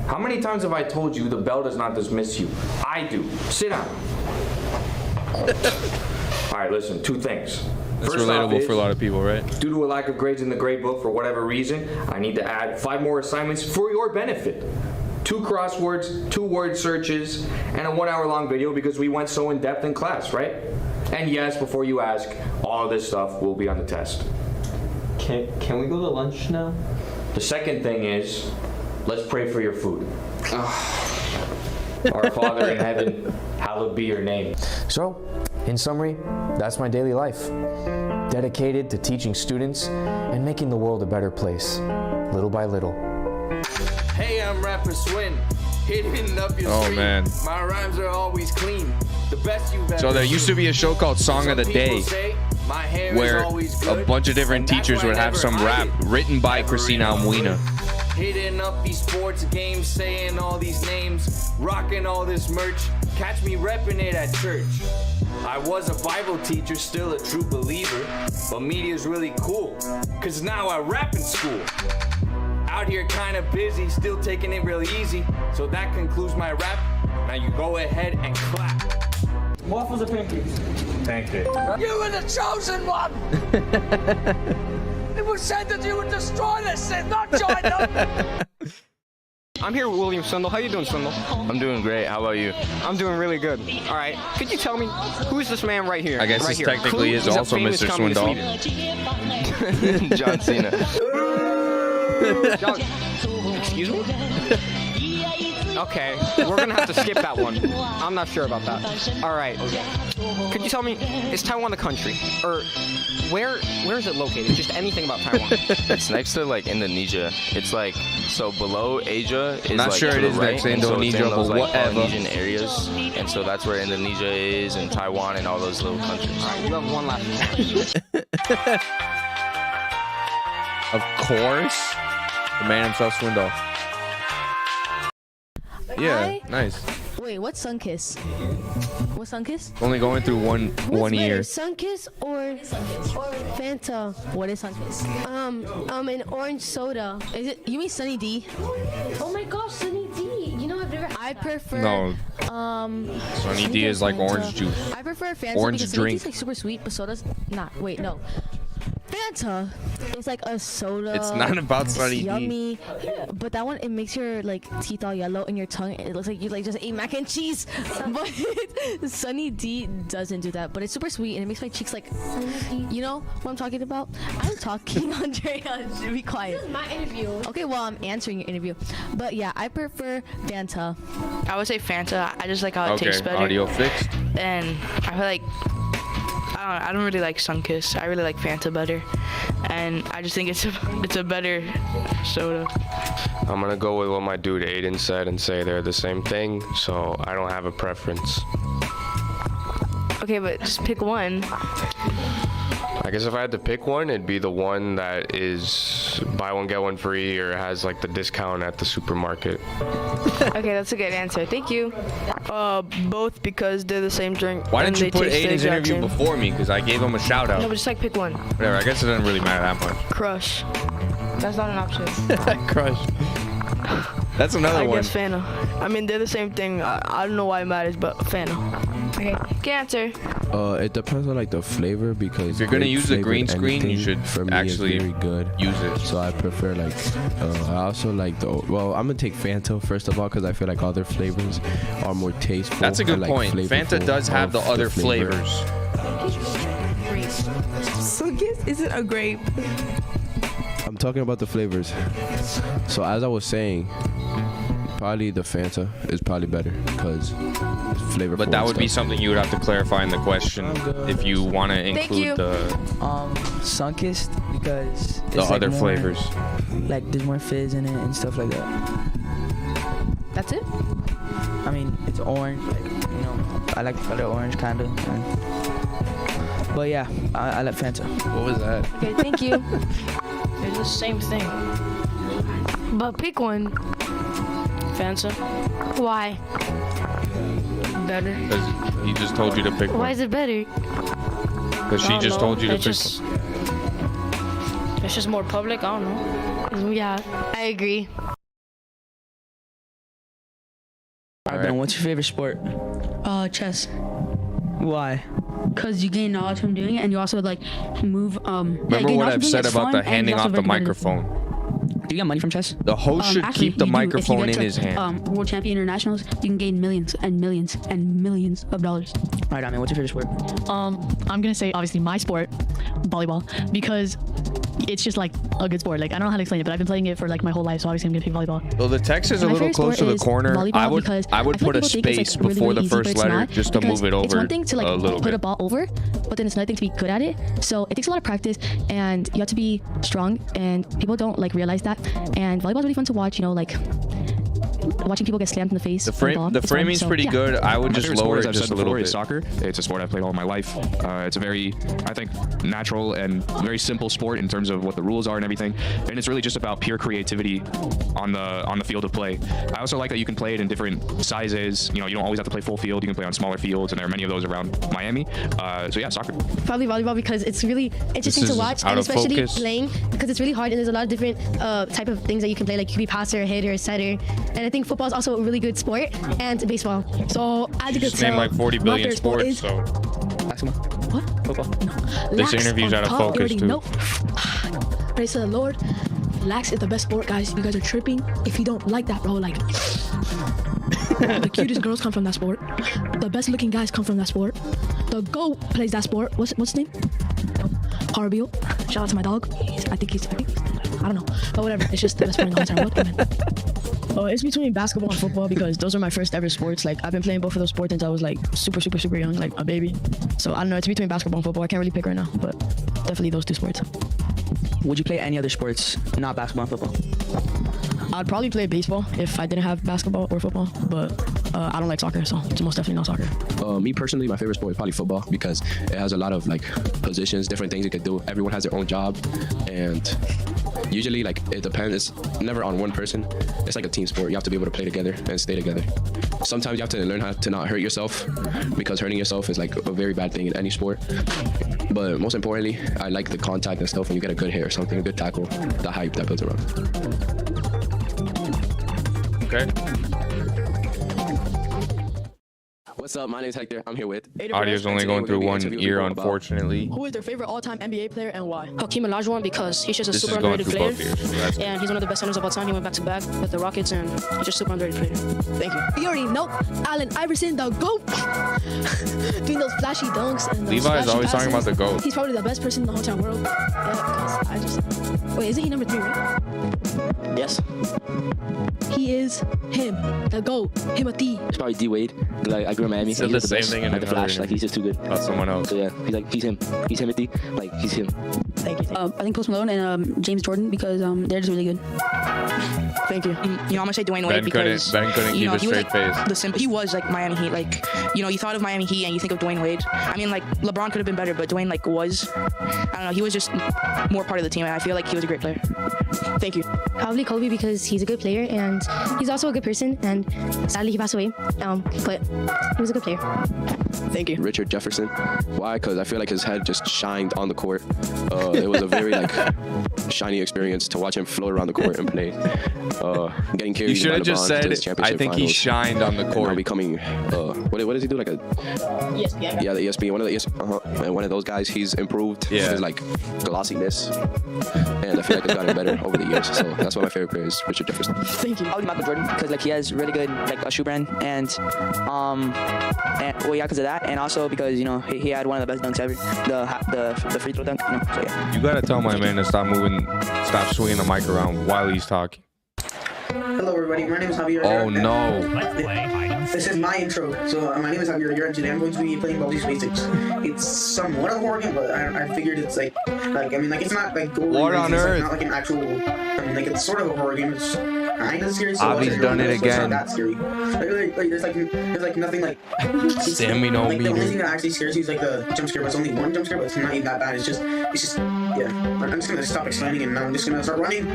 How many times have I told you the bell does not dismiss you? I do. Sit down. All right, listen, two things. That's relatable for a lot of people, right? Due to a lack of grades in the grade book for whatever reason, I need to add 5 more assignments for your benefit. 2 crosswords, 2 word searches, and a 1-hour-long video because we went so in-depth in class, right? And yes, before you ask, all of this stuff will be on the test. Can we go to lunch now? The second thing is, let's pray for your food. Our Father in heaven, hallowed be your name. So, in summary, that's my daily life. Dedicated to teaching students and making the world a better place, little by little. Hey, I'm rapper Swin. Hitting up your street. Man. My rhymes are always clean. The best you've ever So there used to be a show called Song of the Day, where a bunch of different teachers would have some rap written by Christina Almuina. Hitting up these sports games, saying all these names, rocking all this merch. Catch me repping it at church. I was a Bible teacher, still a true believer, but media's really cool, cause now I rap in school. Out here kinda busy, still taking it real easy, so that concludes my rap. Now you go ahead and clap. Waffles or pancakes? Pancake. You were the chosen one! It was said that you would destroy this sin, not join them! I'm here with William Swindoll. How you doing, Swindoll? I'm doing great. How about you? I'm doing really good. All right. Could you tell me who's this man right here? I guess right this here. technically is also Mr. Swindoll. John Cena. John, excuse me? Okay, we're gonna have to skip that one. I'm not sure about that. All right. Could you tell me, is Taiwan the country, or where is it located? Just anything about Taiwan. It's next to like Indonesia. It's like so below Asia is Not like sure to it the is right, next to and so it's in Indonesia, those, but like, whatever. Polynesian areas, and so that's where Indonesia is, and Taiwan, and all those little countries. All right, you have one last. Of course, the man himself, Swindoll. Yeah, nice. Wait, what's Sunkist? What's Sunkist? Only going through one year. Sunkist or Fanta? What is Sunkist? An orange soda. Is it? You mean Sunny D? Oh my gosh, Sunny D. You know I've never. I prefer. No. Sunny D is like Fanta. orange juice. I prefer Fanta Orange because drink. Sunny D's like super sweet, but soda's not. Wait, no. Fanta is like a soda. It's not about It's Sunny D. yummy, but that one it makes your like teeth all yellow and your tongue. It looks like you like just ate mac and cheese. But Sunny D doesn't do that. But it's super sweet and it makes my cheeks like. You know what I'm talking about? I'm talking, Andrea. Be quiet. This is my interview. Okay, well I'm answering your interview. But yeah, I prefer Fanta. I would say Fanta. I just like how it tastes Okay, better. audio fixed. And I feel like I don't really like Sunkist. I really like Fanta better, and I just think it's a better soda. I'm gonna go with what my dude Aiden said and say they're the same thing, so I don't have a preference. Okay, but just pick one. I guess if I had to pick one, it'd be the one that is buy one get one free or has like the discount at the supermarket. Okay, that's a good answer. Thank you. Both because they're the same drink. Why and didn't you they put taste the Aiden's exact interview same. before me? Because I gave him a shout out. No, but just like pick one. Whatever. I guess it doesn't really matter that much. Crush. That's not an option. Crush. That's another I one. guess Fanta. I mean, they're the same thing. I don't know why it matters, but Fanta. Okay, good answer. It depends on like the flavor because If you're gonna use the green flavored screen, you anything should for me actually is very good. use it. So I prefer like I also like the I'm gonna take Fanta first of all because I feel like other flavors are more tasteful. That's a good and, like, point. Fanta flavorful does have the of other flavor. flavors. Sunkist isn't a grape. I'm talking about the flavors. So as I was saying, probably the Fanta is probably better because it's flavorful. But that and would be stuff. something you would have to clarify in the question if you want to include the Sunkist because it's the like other more, flavors. Like there's more fizz in it and stuff like that. That's it? I mean, it's orange. Like, you know, I like the color orange kind of. But yeah, I like Fanta. What was that? Okay, thank you. They're the same thing. But pick one. Fanta. Why? Better. Because he just told you to pick Why one. is it better? Because she just told you to pick one. It's just more public. I don't know. Yeah, I agree. Alright, Ben, what's your favorite sport? Chess. Why? Because you gain knowledge from doing it, and you also like move. Remember what I've said about the handing off the microphone. Do you get money from chess? The host should Actually, keep the you do. If you microphone get in to, his hand. World champion internationals, you can gain millions and millions and millions of dollars. Alright, I mean, what's your favorite sport? I'm gonna say obviously my sport, volleyball, because it's just like a good sport. Like I don't know how to explain it, but I've been playing it for like my whole life, so obviously I'm gonna pick volleyball. So the text is a My little favorite close to sport the is corner. volleyball because I would I feel put a like people think space it's, like, before really the easy, but first it's letter not, just to because move it over It's one thing to a like little put a bit. ball over, but then it's another thing to be good at it. So it takes a lot of practice, and you have to be strong, and people don't like realize that. And volleyball's really fun to watch. You know, like watching people get slammed in the face. The with frame, ball. the It's fun, framing's so, pretty yeah. good. I would My just favorite lower sport, it as I've just a said little before, bit. is soccer. It's a sport I've played all my life. It's a very, I think, natural and very simple sport in terms of what the rules are and everything. And it's really just about pure creativity on the field of play. I also like that you can play it in different sizes. You know, you don't always have to play full field. You can play on smaller fields, and there are many of those around Miami. So yeah, soccer. Probably volleyball because it's really interesting This to is watch, out and of especially focus. playing because it's really hard and there's a lot of different type of things that you can play. Like you could be passer, hitter, setter, and I think football is also a really good sport, and baseball. So as you could Just name tell, like 40 my billion favorite sport sports. is So Basketball. What? Football. this Lax interview's on out of top, you focus already too. know. Praise to the Lord. Lax is the best sport, guys. You guys are tripping. If you don't like that, bro, like the cutest girls come from that sport. The best looking guys come from that sport. The GOAT plays that sport. What's his name? Harbiel. Shout out to my dog. I think I don't know. But whatever. It's just the best sport in the whole entire world. Amen. It's between basketball and football because those are my first ever sports. Like I've been playing both of those sports since I was like super young, like a baby. So I don't know. It's between basketball and football. I can't really pick right now, but definitely those two sports. Would you play any other sports, not basketball and football? I'd probably play baseball if I didn't have basketball or football, but I don't like soccer, so it's most definitely not soccer. Me personally, my favorite sport is probably football because it has a lot of like positions, different things you could do. Everyone has their own job, and usually like it depends. It's never on one person. It's like a team sport. You have to be able to play together and stay together. Sometimes you have to learn how to not hurt yourself because hurting yourself is like a very bad thing in any sport. But most importantly, I like the contact and stuff when you get a good hit or something, a good tackle, the hype that builds around. Okay. What's up? My name is Hector. I'm here with. Audio's only going through one ear, unfortunately. Who is their favorite all-time NBA player and why? Hakeem Olajuwon because he's just a This is super going underrated through player. both ears, so And he's one of the best centers of all time. He went back-to-back with the Rockets and he's just a super underrated player. Thank you. You already know Allen Iverson, the GOAT. Doing those flashy dunks and those Levi is flashy always talking about passes. the GOAT. He's probably the best person in the whole entire world. Yeah, because I just... Wait, isn't he number 3, right? Yes. He is him, the GOAT, Timothy. It's probably D Wade. Like I grew up in Miami. Said He's the the same best. thing in Like the another Flash. Like he's just too good. About someone else. So yeah, he's him. He's Timothy. Like he's him. Thank you. I think Post Malone and James Jordan because they're just really good. Thank you. You know, I'm gonna say Dwayne Wade because Ben couldn't you keep know, a he was straight like face. he was like Miami Heat. Like, you know, you thought of Miami Heat and you think of Dwayne Wade. I mean, like LeBron could have been better, but Dwayne like was. I don't know. He was just more part of the team, and I feel like he was a great player. Thank you. Probably Kobe because he's a good player and he's also a good person. And sadly, he passed away. But he was a good player. Thank you. Richard Jefferson. Why? Because I feel like his head just shined on the court. It was a very like shiny experience to watch him float around the court and play. Getting carried. You should have just said, I think he shined on the court. Now becoming, what does he do? Like a ESPN. Yeah, the ESPN. One of the ESPN. And one of those guys. He's improved. Yeah. His like glossiness, and I feel like it's gotten better over the years. So that's why my favorite player is Richard Jefferson. Thank you. Probably Michael Jordan because like he has really good like a shoe brand and well yeah because of that and also because you know he had one of the best dunks ever, the free throw dunk. You know, so yeah. You gotta tell my man to stop swinging the mic around while he's talking. Hello everybody, my name is Javier. Oh no. This is my intro. So my name is Javier and today I'm going to be playing Baldi's Basics. It's somewhat of a horror game, but I figured it's like I mean it's not like gory. What on it's earth? Like, not like an actual. I mean like it's sort of a horror game. It's kind of scary. So Avi's done it It's again. not that scary. There's like nothing like. Sammy no like, the only meter. thing that actually scares you is like the jump scare, but it's only one jump scare, but it's not even that bad. It's just yeah. I'm just gonna stop explaining and I'm just gonna start running.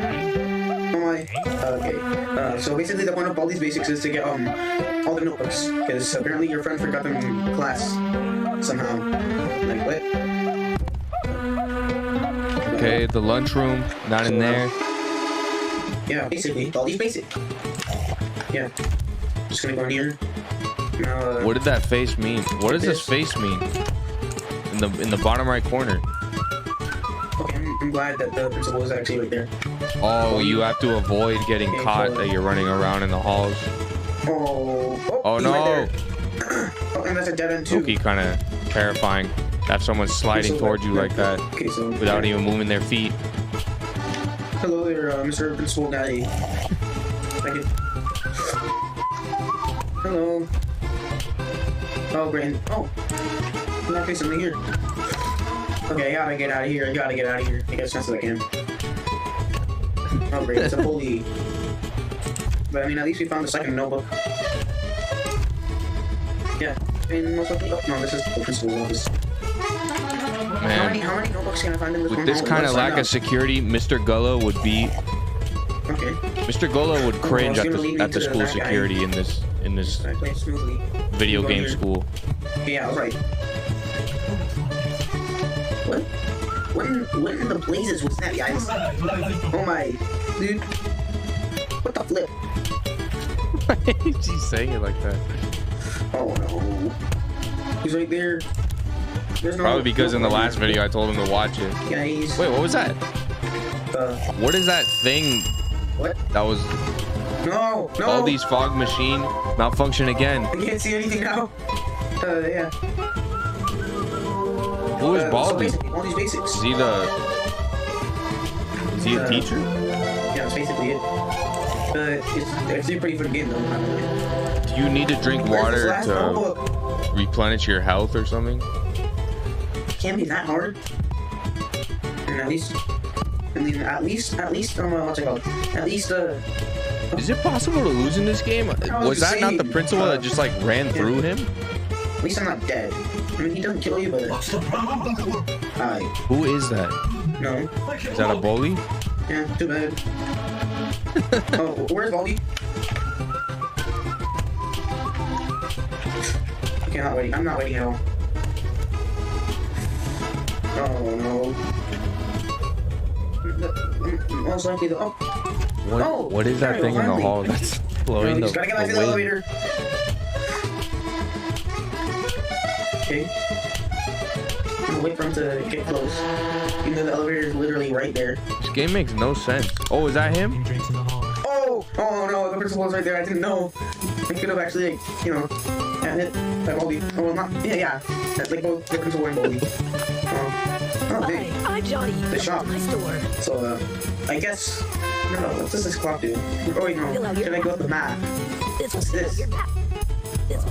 Oh my. Okay. So basically, the point of all these basics is to get all the notebooks, because apparently your friend forgot them in class somehow. Like what? Okay, the lunchroom, not in there. Yeah, basically, all these basic. Yeah. Just gonna go in here. Now, What did that face mean? What does this face mean? In the bottom right corner. Okay, I'm glad that the principal is actually right there. Oh, you have to avoid getting caught that you're running around in the halls. Oh he's no! right there. Oh, and that's a dead end too. Okay, kind of terrifying. Have someone sliding towards you like that without even moving their feet. Hello there, Mr. Principal Daddy. Thank you. Hello. Oh, great. Oh, I'm not facing here. Okay, I gotta get out of here. I gotta get out of here. I get as fast as I can. Oh, great. It's a bully. But I mean, at least we found the second notebook. Yeah. I mean, most likely. Oh, no, this is the principal's office. Man, How many notebooks can I find in this with one? this Oh, kind of let's lack find of security, Mr. Gullo would be. Okay. Mr. Gullo would cringe it's at gonna lead me the to school that guy. security in this I play it smoothly. video Go game here. school. Okay, yeah, I was right. What in the blazes was that, guys? Oh my, dude. What the flip? Why is he saying it like that? Oh no. He's right there. There's no, Probably because in the last video I told him to watch it. Guys. Wait, what was that? What is that thing? What? That was. No. All these fog machine malfunction again. I can't see anything now. Yeah. Who is Baldy? All these basics. Is he a teacher? Yeah, that's basically it. But it's a pretty fun game though. Do you need to drink water to replenish your health or something? It can't be that hard. And at least, what's it called? At least, Is it possible to lose in this game? Was that not the principal that just like ran through him? At least I'm not dead. I mean, he doesn't kill you, but. Hi. Who is that? No. Is that a bully? Yeah, too bad. Oh, where's Baldy? Okay, I'm not waiting. I'm not waiting at all. Oh no. Most likely the What is that thing in the hall that's blowing the gotta get back to the wind? elevator. Okay. I'm gonna wait for him to get close. Even though the elevator is literally right there. This game makes no sense. Oh, is that him? Oh! Oh no, the principal was right there. I didn't know. I could have actually, like, you know, hit that Baldy. Oh, well, not. Yeah. That's like both the principal and Baldy. Oh, dang. Hi, Johnny. The shop. My store. So, I guess. No, what does this clock do? Oh, wait, no. Should I go with the map? What's this?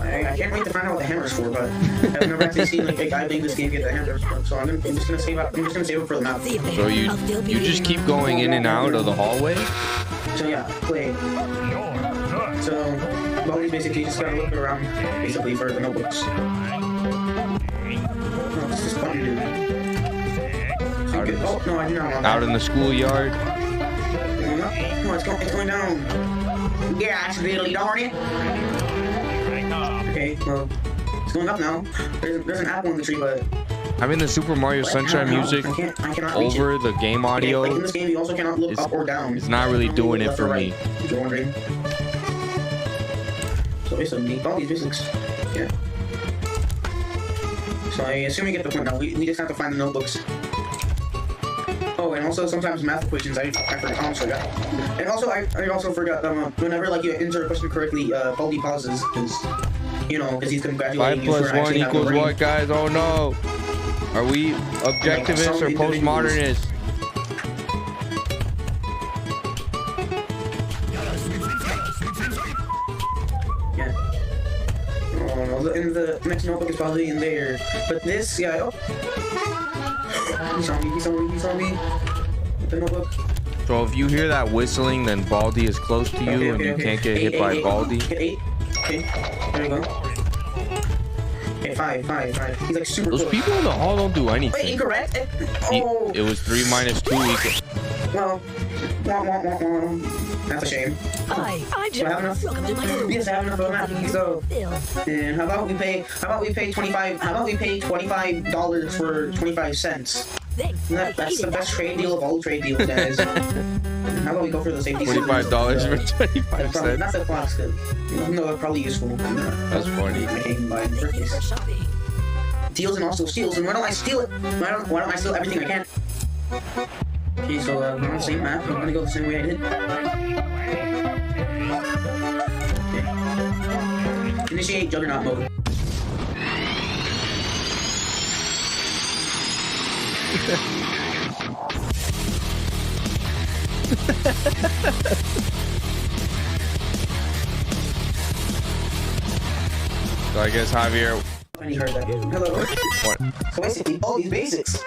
I can't wait to find out what the hammer's for, but I've never actually seen like a guy playing this game get the hammer for. So I'm just gonna save it for the map. So you just keep going in and out of the hallway? So yeah, play. So Baldy's basically just gotta look around basically for the notebooks. Oh, this is fun, dude. Oh no, I do not want that. Out in the schoolyard. No, it's going down. Yeah, it's really darn it. Okay, well, it's going up now. There's an apple in the tree, but Having the Super Mario Sunshine music over the game audio in this game, you also cannot look up or down. It's not really doing it for me. If you're wondering. So it's all these basics. Yeah. So I assume you get the point now. We just have to find the notebooks. Oh, and also sometimes math equations. I almost forgot. And also I also forgot whenever like you answer a question correctly, Baldy pauses because because he's congratulating you for 5 + 1 actually having a equals brain. what, guys? Oh no! Are we objectivists or postmodernists? Yeah. Oh no, and the next notebook is probably in there. But this guy, he saw me. The notebook. So if you hear that whistling, then Baldy is close to you, and you can't get hit by Baldy. Get 8. Okay, there we go. Okay, 5. He's like super Those close. people in the hall don't do anything. Wait, incorrect? It was 3 - 2 equals. Well, that's a shame. Hi, I'm So I have enough. Welcome to my store. Yes, I have enough for the map. So, and how about we pay $25 for 25 cents? That's the best trade deal of all trade deals, guys. How about we go for the safety? $25 for 25 cents. Not the clocks, good. No, they're probably useful. That's funny. I can buy birthdays. Deals and also steals. And why don't I steal it? Why don't I steal everything I can? Okay, so we're on the same map. I'm gonna go the same way I did. Okay. Initiate Juggernaut mode. So I guess Javier. When you heard that. Hello. What? So basically, all these basics.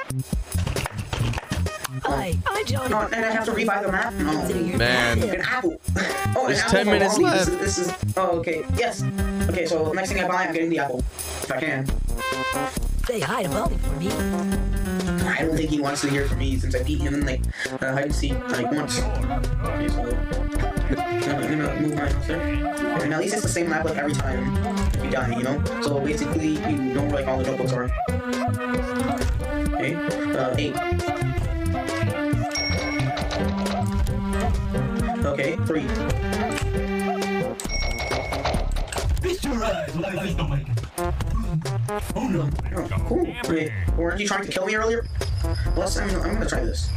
Hi, I'm Johnny. No, and I have to rebuy the map. No. Man. An apple. Oh, There's an 10 apple minutes for Baldy. left. This is. Oh, okay. Yes. Okay, so next thing I buy, I'm getting the apple. If I can. Say hi to Baldy for me. I don't think he wants to hear from me since I beat him in like hide and seek like once. Okay, so I'm gonna move my monster. And at least it's the same map like every time if you die, So basically you know where like all the notebooks are. Okay, 8. Okay, 3. Oh, cool. Wait, weren't you trying to kill me earlier? Well, I'm gonna try this.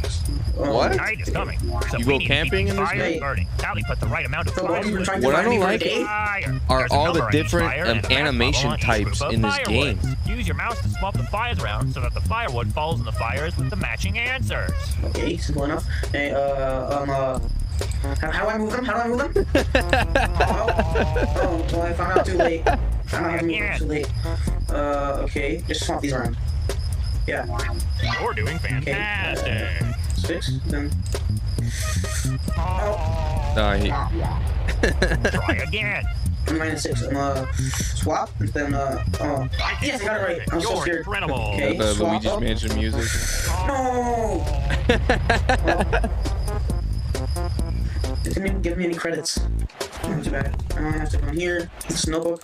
What? Night is coming. So You we go need to camping keep in this fire game? burning. Sally put the right amount of fire. What I don't like are There's a all the number on each different fire and a fast animation bubble on each types group of in this firewood. game. Use your mouse to swap the fires around so that the firewood falls in the fires with the matching answers. Okay, simple enough. Hey, How do I move them? Oh, well, I found out too late. I might have moved them too late. Okay, just swap these around. Yeah. You're doing fantastic. Okay, 6, then. Try again. -6. Swap, and then, yes, I got it right. I'm so scared. Incredible. Okay, The swap Luigi's up. Mansion music. No! It didn't give me any credits. Not too bad. I only have to come here. This notebook.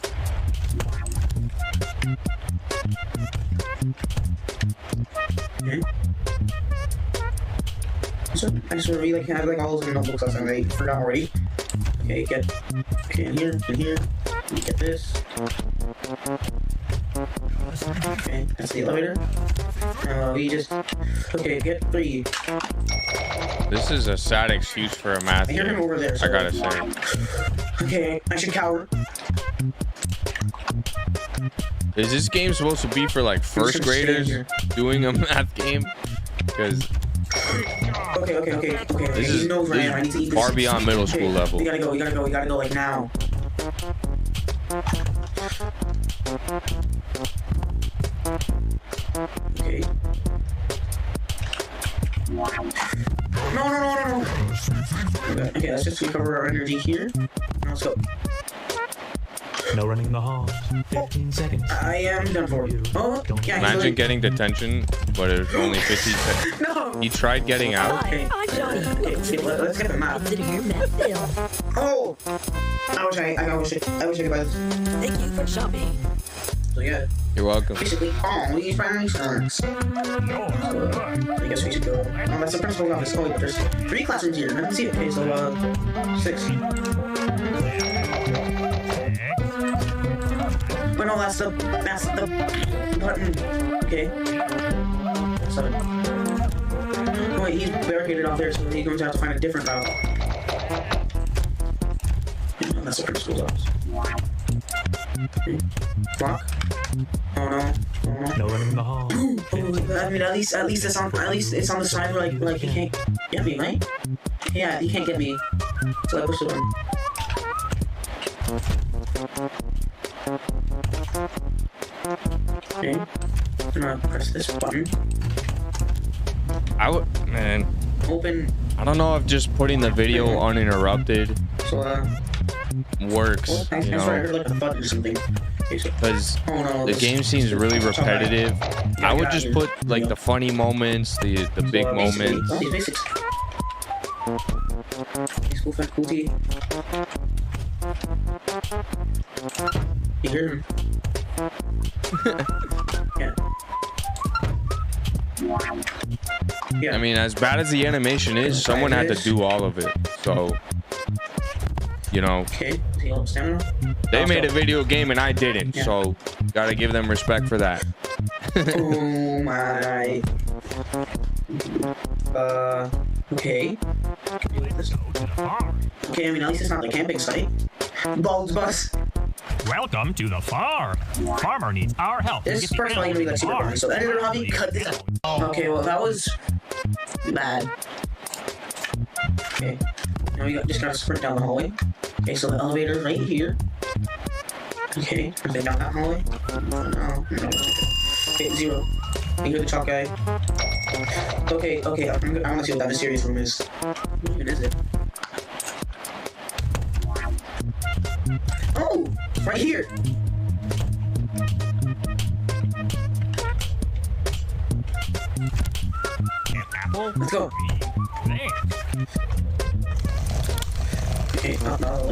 Okay. So I just really like have like all those notebooks outside. I forgot already. Okay, in here, get this. Okay, that's the elevator. We just get 3. This is a sad excuse for a math I hear him game, over there. I gotta say. Okay, I should cower. Is this game supposed to be for like first graders doing a math game? Because Okay. this He knows where I am. I need to eat is this. far beyond middle school level. We gotta go like now. Okay. No. Okay, let's just recover our energy here. Let's go. No running in the hall. 15 seconds. I am done for. Oh, yeah. Imagine getting detention, but it was only 15 seconds. No. He tried getting out. Okay. Okay, let's get the map. Oh! I wish I could buy this. Thank you for shopping. So yeah. You're welcome. Basically, we find snacks. I guess we should go. Oh, that's the principal's office. Oh, wait, there's 3 classrooms here. Let's see. Okay, so 6. But no, that's the button. Okay. 7. Oh, wait, he's barricaded off there, so he's going to have to find a different route. Oh, that's the principal's office. Okay. Block. Oh no. No running in the hall. I mean, at least it's on the side where like he can't get me, right? Yeah, he can't get me. So I push the button. Okay. I'm gonna press this button. Man. Open. I don't know if just putting the video uninterrupted So works. well, I You swear I know, heard like a thud or something. Okay, so because oh, no, the this- game seems really repetitive. Yeah, I would get just out put of here. like the funny moments, the big moments. These basics. School faculty. You hear him? Yeah. I mean, as bad as the animation is, someone had to do all of it. So, you know, Okay. Stamina. they made a video game and I didn't. So, gotta give them respect for that. Oh my. Okay. Okay, I mean, at least it's not the camping site. Bulbs bus. Welcome to the farm. Farmer needs our help. This is first going to be like super boring. So editor hobby, cut this out. Okay, well that was bad. Okay. Now we just gotta sprint down the hallway. Okay, so the elevator right here. Okay, sprint down that hallway. No. Okay, 0. You hear the chalk guy. Okay, I wanna see what that mysterious room is. What even is it? Oh! Right here! Let's go. Okay,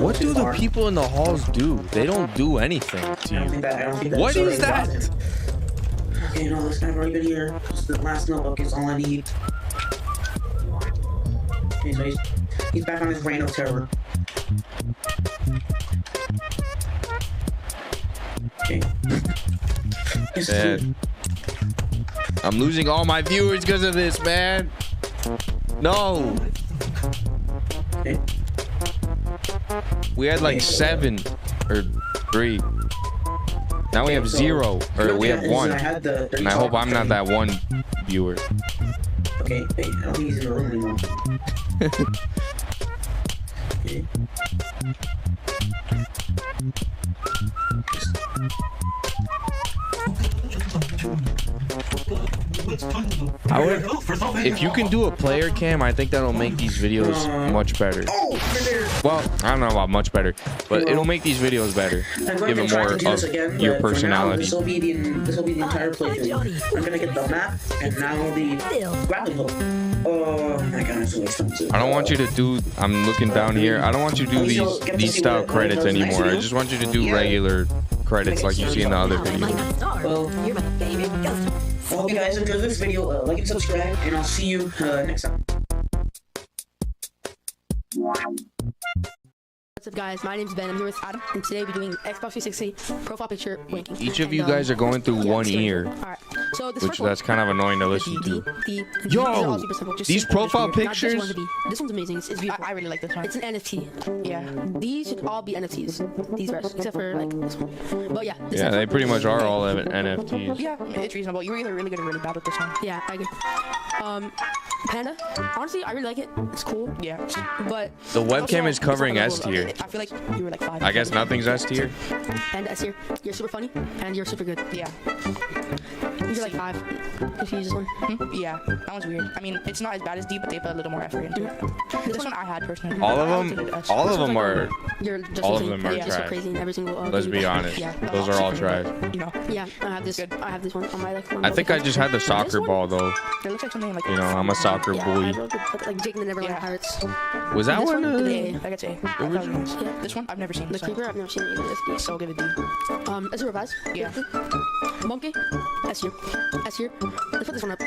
What do the people in the halls do? They don't do anything to I don't think you. that What is that? Okay, no, this guy already been here. Just the last notebook is all I need. Okay, so he's back on his reign of terror. Okay. Man, I'm losing all my viewers because of this, man. No. Okay. We had like 7 or 3. Now we have 0, or we have 1. And I hope I'm not that 1 viewer. Okay, wait, I don't think he's in the room anymore. me. I would, if you can do a player cam, I think that'll make these videos much better. Well, I don't know about much better, but it'll make these videos better. Give it more of your personality. This will be the entire playthrough. I'm gonna get the map and now the grappling hook. Oh my god, it's so expensive. I don't want you to do. I'm looking down here. I don't want you to do these style credits anymore. I just want you to do regular credits like you see in the other videos. Well, I hope you guys enjoyed this video. Like and subscribe, and I'll see you next time. What's up, guys? My name's Ben. I'm here with Adam, and today we're doing Xbox 360 profile picture ranking. Each of you guys are going through one ear, so which that's kind of annoying to listen to. Yo, these profile pictures. This one's amazing. It's beautiful. I really like this one. It's an NFT. Yeah. These should all be NFTs. These rest, except for like this one. But yeah. Yeah, they pretty much are all NFTs. Yeah, it's reasonable. You're either really good or really bad with this one. Yeah, I agree. Panda. Honestly, I really like it. It's cool. Yeah. But the webcam is covering S tier. I feel like you were like 5. I guess nothing's S tier. And S tier. You're super funny and you're super good. Yeah. You're like 5 if you use this one. Yeah, that one's weird. I mean, it's not as bad as D, but they put a little more effort into it. This one I had personally. All of them are. All of them are trash. Crazy in every single. Let's be honest. Yeah. Those are all trash. You know. Yeah, I have this. I have this one on my I think I just had the soccer ball though. It looks like something like. You know, I'm a soccer bully. Like Jake and the Neverland Pirates. Was that one? I got A. This one I've never seen. The Creeper, I've never seen it either. So give it D. Is it revised? Yeah. Monkey. S here. S here. Let's put this one up.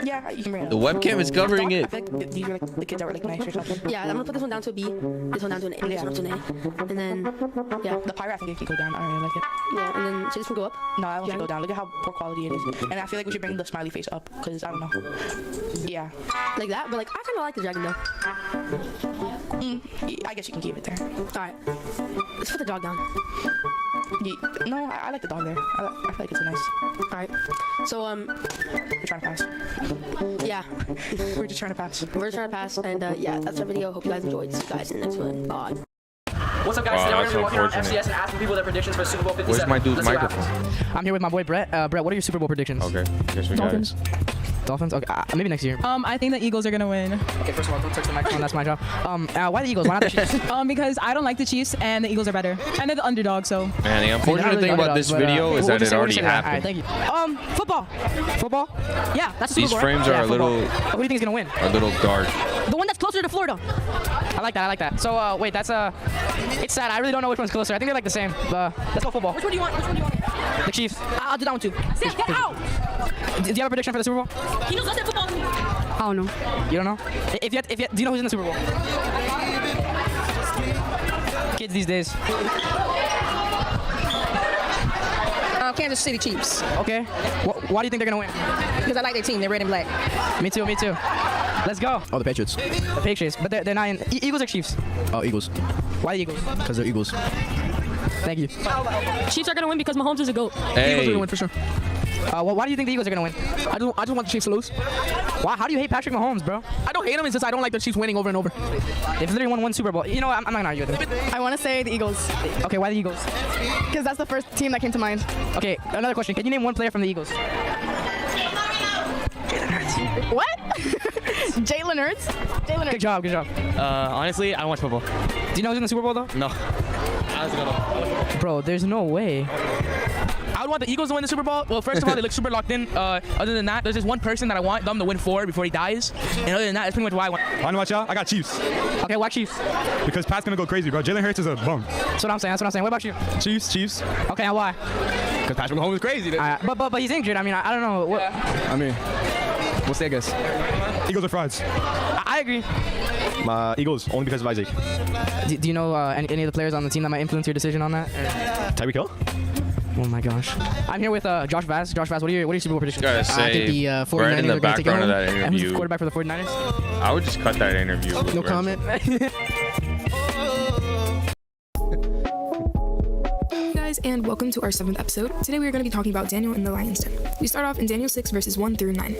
Yeah, you can bring it up. The webcam is covering it. I feel like these are like the kids that were like nice or something. Yeah, I'm gonna put this one down to a B. This one down to an A. This one up to an A. And then, yeah. The pirate, I think it can go down. I really like it. Yeah, and then should this one go up? No, that one should go down. Look at how poor quality it is. And I feel like we should bring the smiley face up because I don't know. Yeah. Like that, but like I kind of like the dragon though. I guess you can keep it there. Alright. Let's put the dog down. Yeah, no, I like the dog there. I feel like it's nice. Alright. So, we're trying to pass. Yeah. We're just trying to pass. We're trying to pass, and yeah, that's our video. Hope you guys enjoyed. See you guys in the next one. Bye. What's up, guys? Today we're going to be walking around FCS and asking people their predictions for Super Bowl 57. Where's my dude's microphone? I'm here with my boy Brett. Brett, what are your Super Bowl predictions? Okay. Guess we Dolphins. Dolphins? Okay, maybe next year. I think the Eagles are gonna win. Okay, first of all, don't touch the microphone. That's my job. Why the Eagles? Why not the Chiefs? Because I don't like the Chiefs and the Eagles are better. And they're the underdog, so. Man, the unfortunate thing about this video is that it already happened. Alright, thank you. Football. Football? Yeah, that's a Super These Bowl, frames right? are a little. Who do you think is gonna win? A little dark. The one that's closer to Florida. I like that. So wait, that's it's sad. I really don't know which one's closer. I think they're like the same. Let's go football. Which one do you want? The Chiefs. I'll do that one too. Sam, get out! Do you have a prediction for the Super Bowl? He knows that's football. I don't know. You don't know? If you do you know who's in the Super Bowl? Kids these days. Kansas City Chiefs. Okay. Why do you think they're gonna win? Because I like their team. They're red and black. Me too. Let's go. Oh, the Patriots. The Patriots, but they're not in. Eagles or Chiefs? Oh, Eagles. Why the Eagles? Because they're Eagles. Thank you. Chiefs are gonna win because Mahomes is a GOAT. Hey. Eagles are gonna win for sure. Why do you think the Eagles are gonna win? I just want the Chiefs to lose. Why? How do you hate Patrick Mahomes, bro? I don't hate him. It's just I don't like the Chiefs winning over and over. They've literally won one Super Bowl. You know what? I'm not gonna argue with them. I want to say the Eagles. Okay, why the Eagles? Because that's the first team that came to mind. Okay, another question. Can you name one player from the Eagles? What? Jalen Hurts? Good job. Honestly, I don't watch football. Do you know who's in the Super Bowl though? No. Bro, there's no way. I would want the Eagles to win the Super Bowl. Well, first of all, they look super locked in. Other than that, there's just one person that I want them to win for before he dies. And other than that, that's pretty much why I want. I know what y'all. I got Chiefs. Okay, why Chiefs? Because Pat's gonna go crazy, bro. Jalen Hurts is a bum. That's what I'm saying. What about you? Chiefs. Okay, and why? Because Patrick Mahomes is crazy. But he's injured. I mean, I don't know. What? I mean, we'll say I guess. Eagles are frauds. I agree. Eagles only because of Isaac. Do you know any of the players on the team that might influence your decision on that? Tyreek Hill. Oh my gosh. I'm here with Josh Vaz. Josh Vaz, what are your Super Bowl predictions? Gotta say, I think the 49ers right in the are going to take it background of home. that And interview. who's the quarterback for the 49ers? I would just cut that interview. No comment. Hey guys, and welcome to our 7th episode. Today we are going to be talking about Daniel and the Lion's Den. We start off in Daniel 6 verses 1 through 9.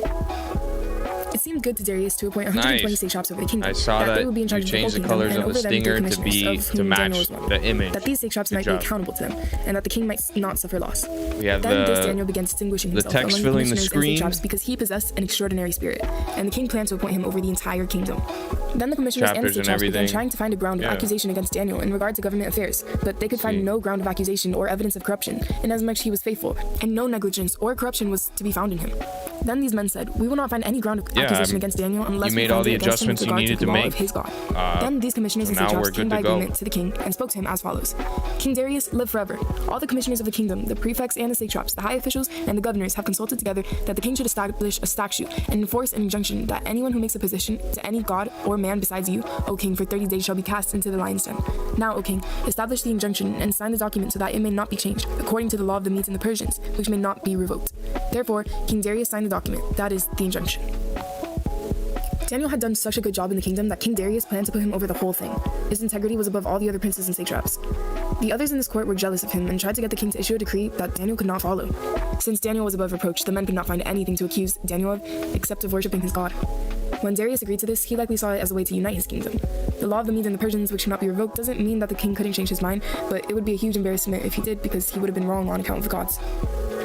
It seemed good to Darius to appoint 120 satraps over the kingdom. I saw that they would be in charge you of changed the whole colors kingdom, of the and over them stinger three to be commissioners, of to whom Daniel match was one. the image. That these satraps Good might job. be accountable to them, and that the king might not suffer loss. We have then this Daniel began distinguishing himself text among filling the commissioners screen. and satraps because he possessed an extraordinary spirit, and the king planned to appoint him over the entire kingdom. Then the commissioners and the Chapters and satraps began everything. trying to find a ground of Yeah. accusation against Daniel in regard to government affairs, but they could find no ground of accusation or evidence of corruption, inasmuch he was faithful, and no negligence or corruption was to be found in him. Then these men said, "We will not find any ground of accusation against Daniel unless you we made find all the it against him with adjustments you regard needed to the to law make. of his God." Then these commissioners and now satraps we're came good by to go. agreement to the king and spoke to him as follows: "King Darius, live forever. All the commissioners of the kingdom, the prefects and the satraps, the high officials and the governors have consulted together that the king should establish a statute and enforce an injunction that anyone who makes a petition to any god or man besides you, O king, for 30 days shall be cast into the lion's den. Now, O king, establish the injunction and sign the document so that it may not be changed, according to the law of the Medes and the Persians, which may not be revoked." Therefore, King Darius signed the document, that is, the injunction. Daniel had done such a good job in the kingdom that King Darius planned to put him over the whole thing. His integrity was above all the other princes and satraps. The others in this court were jealous of him and tried to get the king to issue a decree that Daniel could not follow. Since Daniel was above reproach, the men could not find anything to accuse Daniel of except of worshipping his god. When Darius agreed to this, he likely saw it as a way to unite his kingdom. The law of the Medes and the Persians, which cannot be revoked, doesn't mean that the king couldn't change his mind, but it would be a huge embarrassment if he did, because he would have been wrong on account of the gods.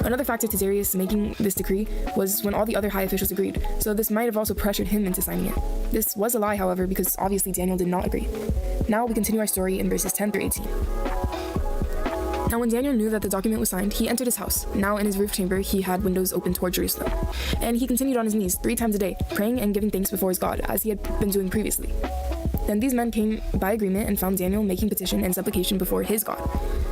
Another factor to Darius making this decree was when all the other high officials agreed, so this might have also pressured him into signing it. This was a lie, however, because obviously Daniel did not agree. Now we continue our story in verses 10 through 18. Now when Daniel knew that the document was signed, he entered his house. Now in his roof chamber he had windows open toward Jerusalem. And he continued on his knees 3 times a day, praying and giving thanks before his God, as he had been doing previously. Then these men came by agreement and found Daniel making petition and supplication before his God.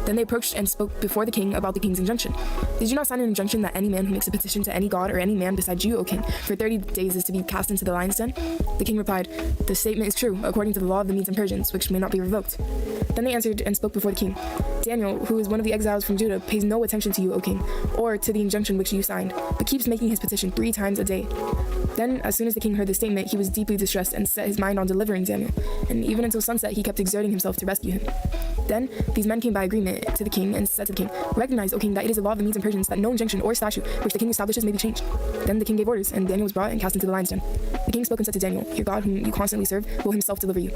Then they approached and spoke before the king about the king's injunction. "Did you not sign an injunction that any man who makes a petition to any god or any man besides you, O king, for 30 days is to be cast into the lion's den?" The king replied, "The statement is true, according to the law of the Medes and Persians, which may not be revoked." Then they answered and spoke before the king. "Daniel, who is one of the exiles from Judah, pays no attention to you, O king, or to the injunction which you signed, but keeps making his petition 3 times a day." Then, as soon as the king heard the statement, he was deeply distressed and set his mind on delivering Daniel, and even until sunset he kept exerting himself to rescue him. Then these men came by agreement to the king and said to the king, "Recognize, O king, that it is a law of the Medes and Persians that no injunction or statute which the king establishes may be changed." Then the king gave orders, and Daniel was brought and cast into the lion's den. The king spoke and said to Daniel, "Your God, whom you constantly serve, will himself deliver you."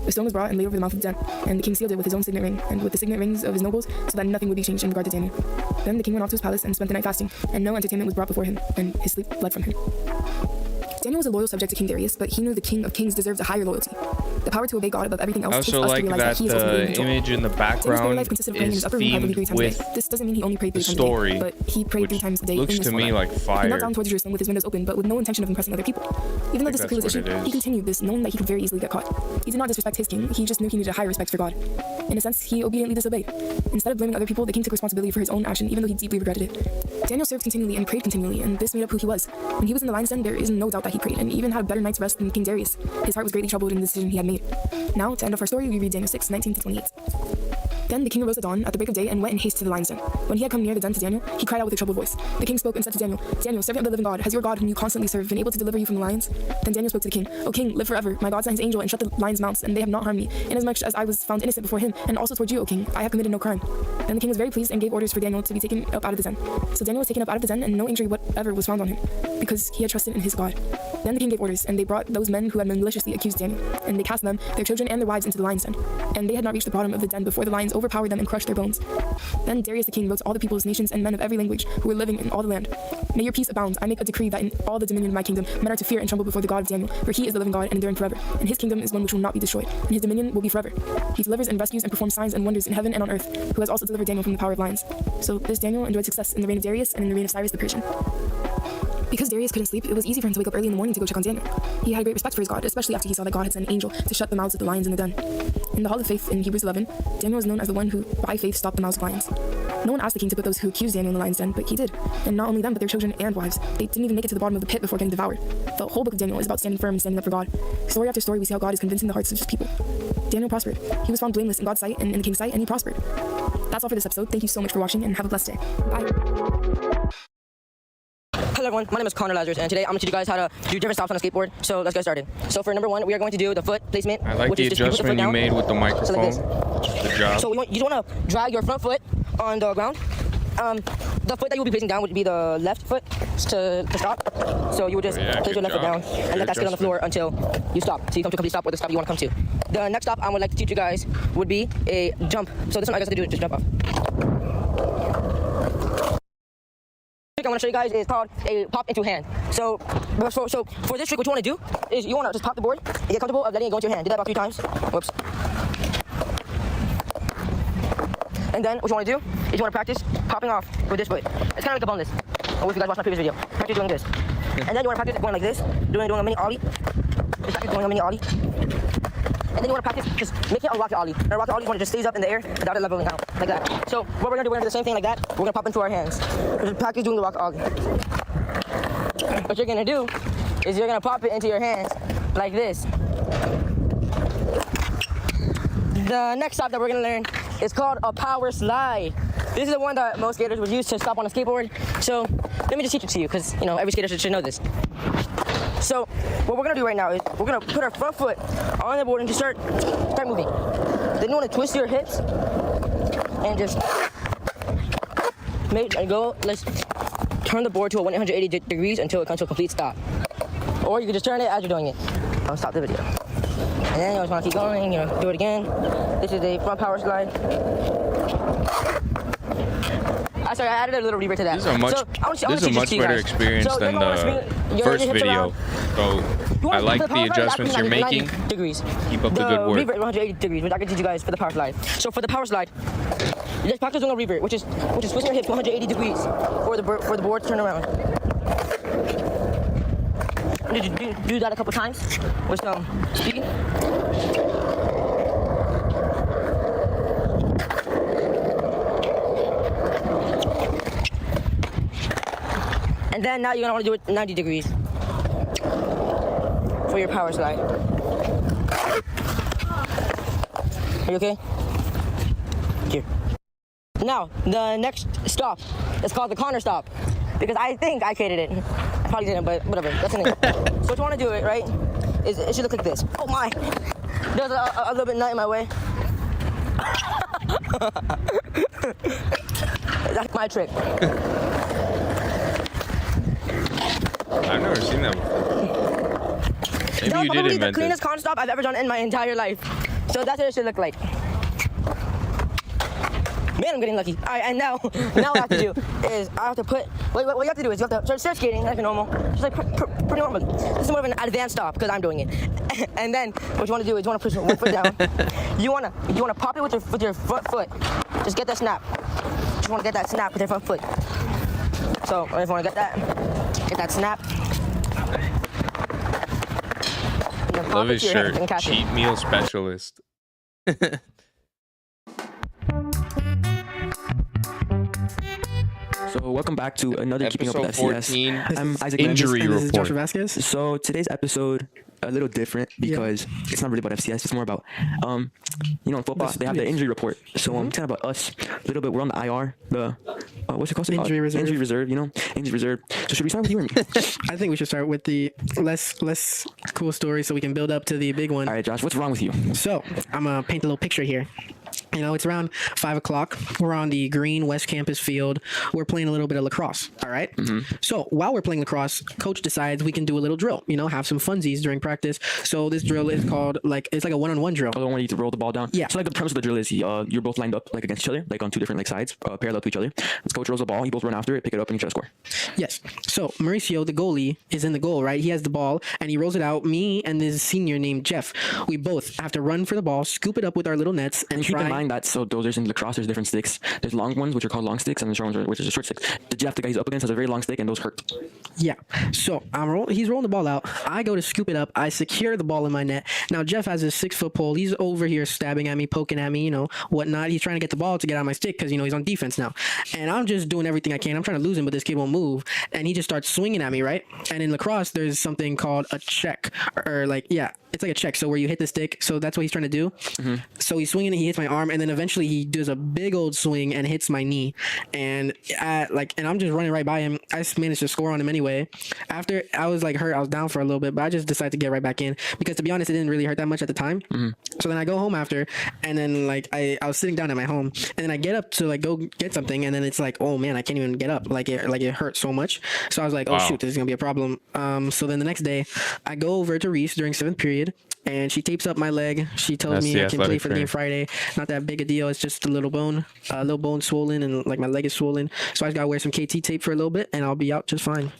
A stone was brought and laid over the mouth of the den, and the king sealed it with his own signet ring and with the signet rings of his nobles, so that nothing would be changed in regard to Daniel. Then the king went off to his palace and spent the night fasting, and no entertainment was brought before him, and his sleep fled from him. Daniel was a loyal subject to King Darius, but he knew the King of Kings deserved a higher loyalty. The power to obey God above everything else I takes also us to like realize that he is ultimately in the control. image in the Daniel's daily background life consisted of praying in is his upper room privately 3 themed times a with day. This doesn't mean he only prayed 3 the times story, a day, but he prayed 3 times a day looks in this to me format. like fire. He knelt down towards Jerusalem with his windows open, but with no intention of impressing other people. Even though this decree was that's what issued, it he is. continued this, knowing that he could very easily get caught. He did not disrespect his king, he just knew he needed a higher respect for God. In a sense, he obediently disobeyed. Instead of blaming other people, the king took responsibility for his own action, even though he deeply regretted it. Daniel served continually and prayed continually, and this made up who he was. When he was in the lion's den, there is no doubt that he prayed, and even had a better night's rest than King Darius. His heart was greatly troubled in the decision he had made. Now, to end off our story, we read Daniel 6, 19 to 28. Then the king arose at dawn, at the break of day, and went in haste to the lion's den. When he had come near the den to Daniel, he cried out with a troubled voice. The king spoke and said to Daniel, "Daniel, servant of the living God, has your God, whom you constantly serve, been able to deliver you from the lions?" Then Daniel spoke to the king, "O king, live forever. My God sent his angel and shut the lions' mouths, and they have not harmed me, inasmuch as I was found innocent before him, and also toward you, O king. I have committed no crime." Then the king was very pleased and gave orders for Daniel to be taken up out of the den. So Daniel was taken up out of the den, and no injury whatever was found on him, because he had trusted in his God. Then the king gave orders, and they brought those men who had maliciously accused Daniel, and they cast them, their children and their wives, into the lion's den. And they had not reached the bottom of the den before the lions overpowered them and crushed their bones. Then Darius the king wrote to all the peoples, nations, and men of every language who were living in all the land, "May your peace abound. I make a decree that in all the dominion of my kingdom men are to fear and tremble before the God of Daniel, for he is the living God and enduring forever, and his kingdom is one which will not be destroyed, and his dominion will be forever. He delivers and rescues and performs signs and wonders in heaven and on earth, who has also delivered Daniel from the power of lions." So this Daniel enjoyed success in the reign of Darius and in the reign of Cyrus the Persian. Because Darius couldn't sleep, it was easy for him to wake up early in the morning to go check on Daniel. He had a great respect for his God, especially after he saw that God had sent an angel to shut the mouths of the lions in the den. In the Hall of Faith in Hebrews 11, Daniel was known as the one who, by faith, stopped the mouths of lions. No one asked the king to put those who accused Daniel in the lion's den, but he did. And not only them, but their children and wives. They didn't even make it to the bottom of the pit before getting devoured. The whole book of Daniel is about standing firm and standing up for God. Story after story, we see how God is convincing the hearts of his people. Daniel prospered. He was found blameless in God's sight and in the king's sight, and he prospered. That's all for this episode. Thank you so much for watching, and have a blessed day. Bye. Hello everyone, my name is Connor Lazarus, and today I'm going to teach you guys how to do different stops on a skateboard. So let's get started. So for number 1, we are going to do the foot placement. I like which the is just you put adjustment you foot made with the down. microphone. So like this. Good job. So you just want to drag your front foot on the ground, the foot that you'll be placing down would be the left foot to stop. So you would just place your left foot down and let that sit on the floor until you stop. So you come to a complete stop or the stop you want to come to. The next stop I would like to teach you guys would be a jump. So this one I guess I do is just jump off. I want to show you guys is called a pop into hand. So for this trick, what you want to do is you want to just pop the board and get comfortable of letting it go into your hand. Do that about 3 times. Whoops. And then what you want to do is you want to practice popping off with this foot. It's kind of like a boneless. Or if you guys watched my previous video, practice doing this. And then you want to practice going like this, doing a mini ollie. Just practice doing a mini ollie. And then you want to practice just making a rocket ollie. And a rocket ollie just stays up in the air without it leveling out, like that. So what we're going to do, we're going to do the same thing like that. We're going to pop into our hands. Just practice doing the rocket ollie. What you're going to do is you're going to pop it into your hands like this. The next stop that we're going to learn is called a power slide. This is the one that most skaters would use to stop on a skateboard. So let me just teach it to you because, you know, every skater should know this. So what we're gonna do right now is we're gonna put our front foot on the board and just start moving. Then you wanna twist your hips and just let's turn the board to a 180 degrees until it comes to a complete stop. Or you can just turn it as you're doing it. I'll stop the video. And then you just wanna keep going, you know, do it again. This is a front power slide. Sorry, I added a little reverb to that. This is a much better experience than the first video. So I like the adjustments you're making. Keep up the good work. Revert 180 degrees, which I can teach you guys for the power slide. So for the power slide, you just practice doing a revert, which is twisting your hips 180 degrees for the board to turn around. Do that a couple times with some speed. And then now you're gonna want to do it 90 degrees for your power slide. Are you okay? Here. Now, the next stop is called the corner stop because I think I created it. I probably didn't, but whatever. That's the name. So what you want to do it, right, is it should look like this. Oh my! There's a little bit nut in my way. That's my trick. I've never seen that before. Maybe you did invent it. That was probably the cleanest corner stop I've ever done in my entire life. So that's what it should look like. Man, I'm getting lucky. All right, and now what I have to do is I have to put. What you have to do is you have to start skating like a normal, just like pretty normal. This is more of an advanced stop because I'm doing it. And then what you want to do is you want to push one foot down. You want to pop it with your front foot. Just get that snap. Just want to get that snap with your front foot. So if you want to get that snap. Love his shirt. Cheat meal specialist. So welcome back to another Keeping Up with FCS. I'm Isaac Injury Mendes, report. this is Joshua Vasquez. So today's episode a little different because it's not really about FCS. It's more about in football they have the injury report. So kind of about us a little bit. We're on the IR, the what's it called? Injury reserve. Injury reserve. Injury reserve. So should we start with you or me? I think we should start with the less cool story so we can build up to the big one. All right, Josh. What's wrong with you? So I'm gonna paint a little picture here. It's around 5 o'clock. We're on the green West Campus field. We're playing a little bit of lacrosse. All right. So while we're playing lacrosse, coach decides we can do a little drill. Have some funsies during practice. So this drill is called it's like a one-on-one drill. Oh, the one where you to roll the ball down. Yeah. So the premise of the drill is you're both lined up against each other, on two different sides, parallel to each other. This coach rolls the ball. You both run after it, pick it up, and you try to score. Yes. So Mauricio, the goalie, is in the goal. Right. He has the ball and he rolls it out. Me and this senior named Jeff. We both have to run for the ball, scoop it up with our little nets, and keep in mind that there's in lacrosse, there's different sticks. There's long ones, which are called long sticks, and the short ones, which is a short stick. The Jeff, the guy he's up against, has a very long stick, and those hurt. Yeah. So he's rolling the ball out. I go to scoop it up. I secure the ball in my net. Now Jeff has his 6-foot pole. He's over here stabbing at me, poking at me, whatnot. He's trying to get the ball to get out of my stick because he's on defense now. And I'm just doing everything I can. I'm trying to lose him, but this kid won't move. And he just starts swinging at me, right? And in lacrosse, there's something called a check, or it's like a check. So where you hit the stick. So that's what he's trying to do. So he's swinging it. He hits my arm, and then eventually he does a big old swing and hits my knee, and I'm just running right by him. I managed to score on him anyway. After I was like hurt, I was down for a little bit, but I just decided to get right back in because, to be honest, it didn't really hurt that much at the time. So then I go home after, and then like I was sitting down at my home, and then I get up to like go get something, and then it's like, oh man, I can't even get up. Like it hurt so much. So I was like, oh shoot, this is gonna be a problem. So then the next day, I go over to Reese during 7th period, and she tapes up my leg. She tells me I can play for the game Friday. Not that big a deal. It's just a little bone swollen, and like my leg is swollen. So I just gotta wear some KT tape for a little bit, and I'll be out just fine.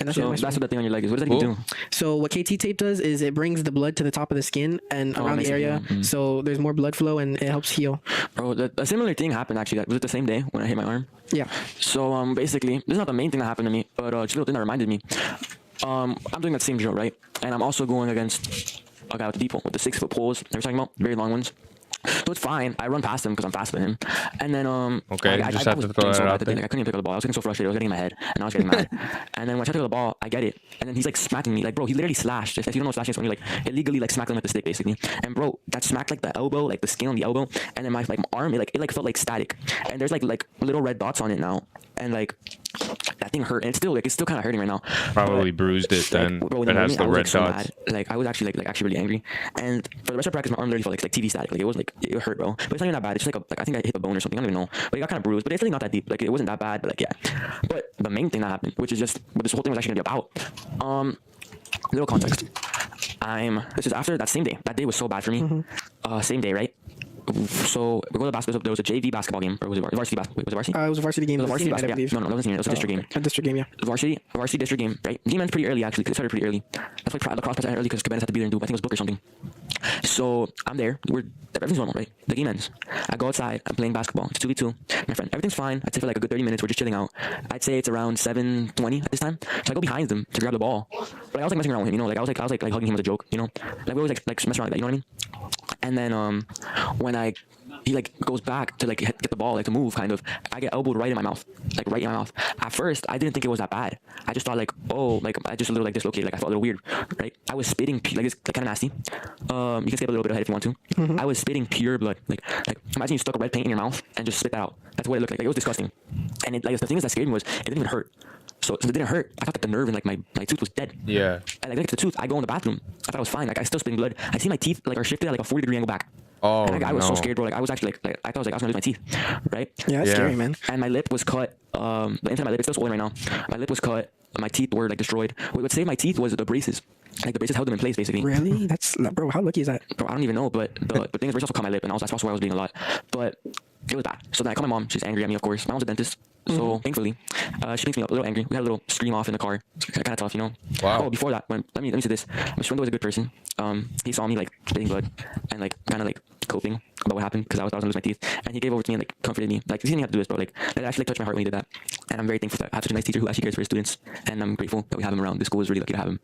And that's what that thing on your leg is. What does that even do? So what KT tape does is it brings the blood to the top of the skin and around the area, so there's more blood flow and it helps heal. Bro, a similar thing happened actually. Was it the same day when I hit my arm? Yeah. So basically, this is not the main thing that happened to me, but just a little thing that reminded me. I'm doing that same drill, right? And I'm also going against a guy with the depot with the 6-foot poles. They were talking about very long ones. So it's fine. I run past him because I'm faster than him. And then okay, I just have to throw it out there. I couldn't even pick up the ball. I was getting so frustrated. I was getting in my head, and I was getting mad. And then when I tried to pick up the ball, I get it, and then he's like smacking me. Like, bro, he literally slashed. If you don't know what slashing is, when you like illegally like smack them with the stick, basically. And bro, that smacked like the elbow, like the skin on the elbow, and then my arm, it felt like static. And there's like little red dots on it now, and like that thing hurt, and it's still kind of hurting right now. Probably bruised it then. Bro, it has the red so dots. Like I was actually actually really angry, and for the rest of practice, my arm literally felt like TV static. Like it was like it hurt, bro. But it's not even that bad. It's just like I think I hit the bone or something. I don't even know. But it got kind of bruised. But it's really not that deep. Like it wasn't that bad. But like yeah. But the main thing that happened, which is just what this whole thing was actually gonna be about. Little context. This is after that same day. That day was so bad for me. Same day, right? So we go to basketball. There was a JV basketball game, or was it varsity basketball? Wait, was it varsity? It was a varsity game. It was a varsity basketball. Yeah. No, it wasn't senior. It was a district game. A district game, yeah. Varsity district game, right? Game ends pretty early actually. Cause it started pretty early. That's why the cross started early because Cabanas had to be there and do. I think it was book or something. So I'm there. Everything's normal, right? The game ends. I go outside. I'm playing basketball. It's 2v2. My friend. Everything's fine. I'd say for like a good 30 minutes. We're just chilling out. I'd say it's around 7:20 at this time. So I go behind them to grab the ball. But I was like messing around with him, you know. Like I was like hugging him as a joke, you know. Like we always like mess around like that, you know what I mean? And then when he like goes back to like get the ball, like to move kind of, I get elbowed right in my mouth. At first, I didn't think it was that bad. I just thought like, oh, like I just a little like dislocated. Like I felt a little weird, right? I was spitting like it's kind of nasty. You can skip a little bit ahead if you want to. I was spitting pure blood. Like imagine you stuck a red paint in your mouth and just spit that out. That's what it looked like. Like it was disgusting. And the thing that scared me was it didn't even hurt. So since it didn't hurt, I thought that the nerve in like my tooth was dead. Yeah. And like the tooth, I go in the bathroom. I thought I was fine. Like I still spitting blood. I see my teeth like are shifted at like a 40-degree angle back. Oh, and I was so scared, bro. Like I was actually like I thought I was gonna lose my teeth, right? Yeah, that's scary, man. And my lip was cut. The inside of my lip is still swollen right now. My lip was cut. My teeth were like destroyed. What saved my teeth was the braces. Like the braces held them in place, basically. Really? That's bro. How lucky is that? Bro, I don't even know. But the thing is, braces also cut my lip, and that's also why I was bleeding a lot. But it was bad. So then I call my mom. She's angry at me, of course. My mom's a dentist. So thankfully, she picks me up a little angry. We had a little scream off in the car. It's kind of tough, you know. Wow. Oh, before that, let me say this. Swindoll was a good person. He saw me like spitting blood and like kind of like coping about what happened because I was gonna lose my teeth, and he gave over to me and like comforted me. Like he didn't have to do this, bro. Like that actually like, touched my heart when he did that, and I'm very thankful that I have such a nice teacher who actually cares for his students, and I'm grateful that we have him around. This school is really lucky to have him.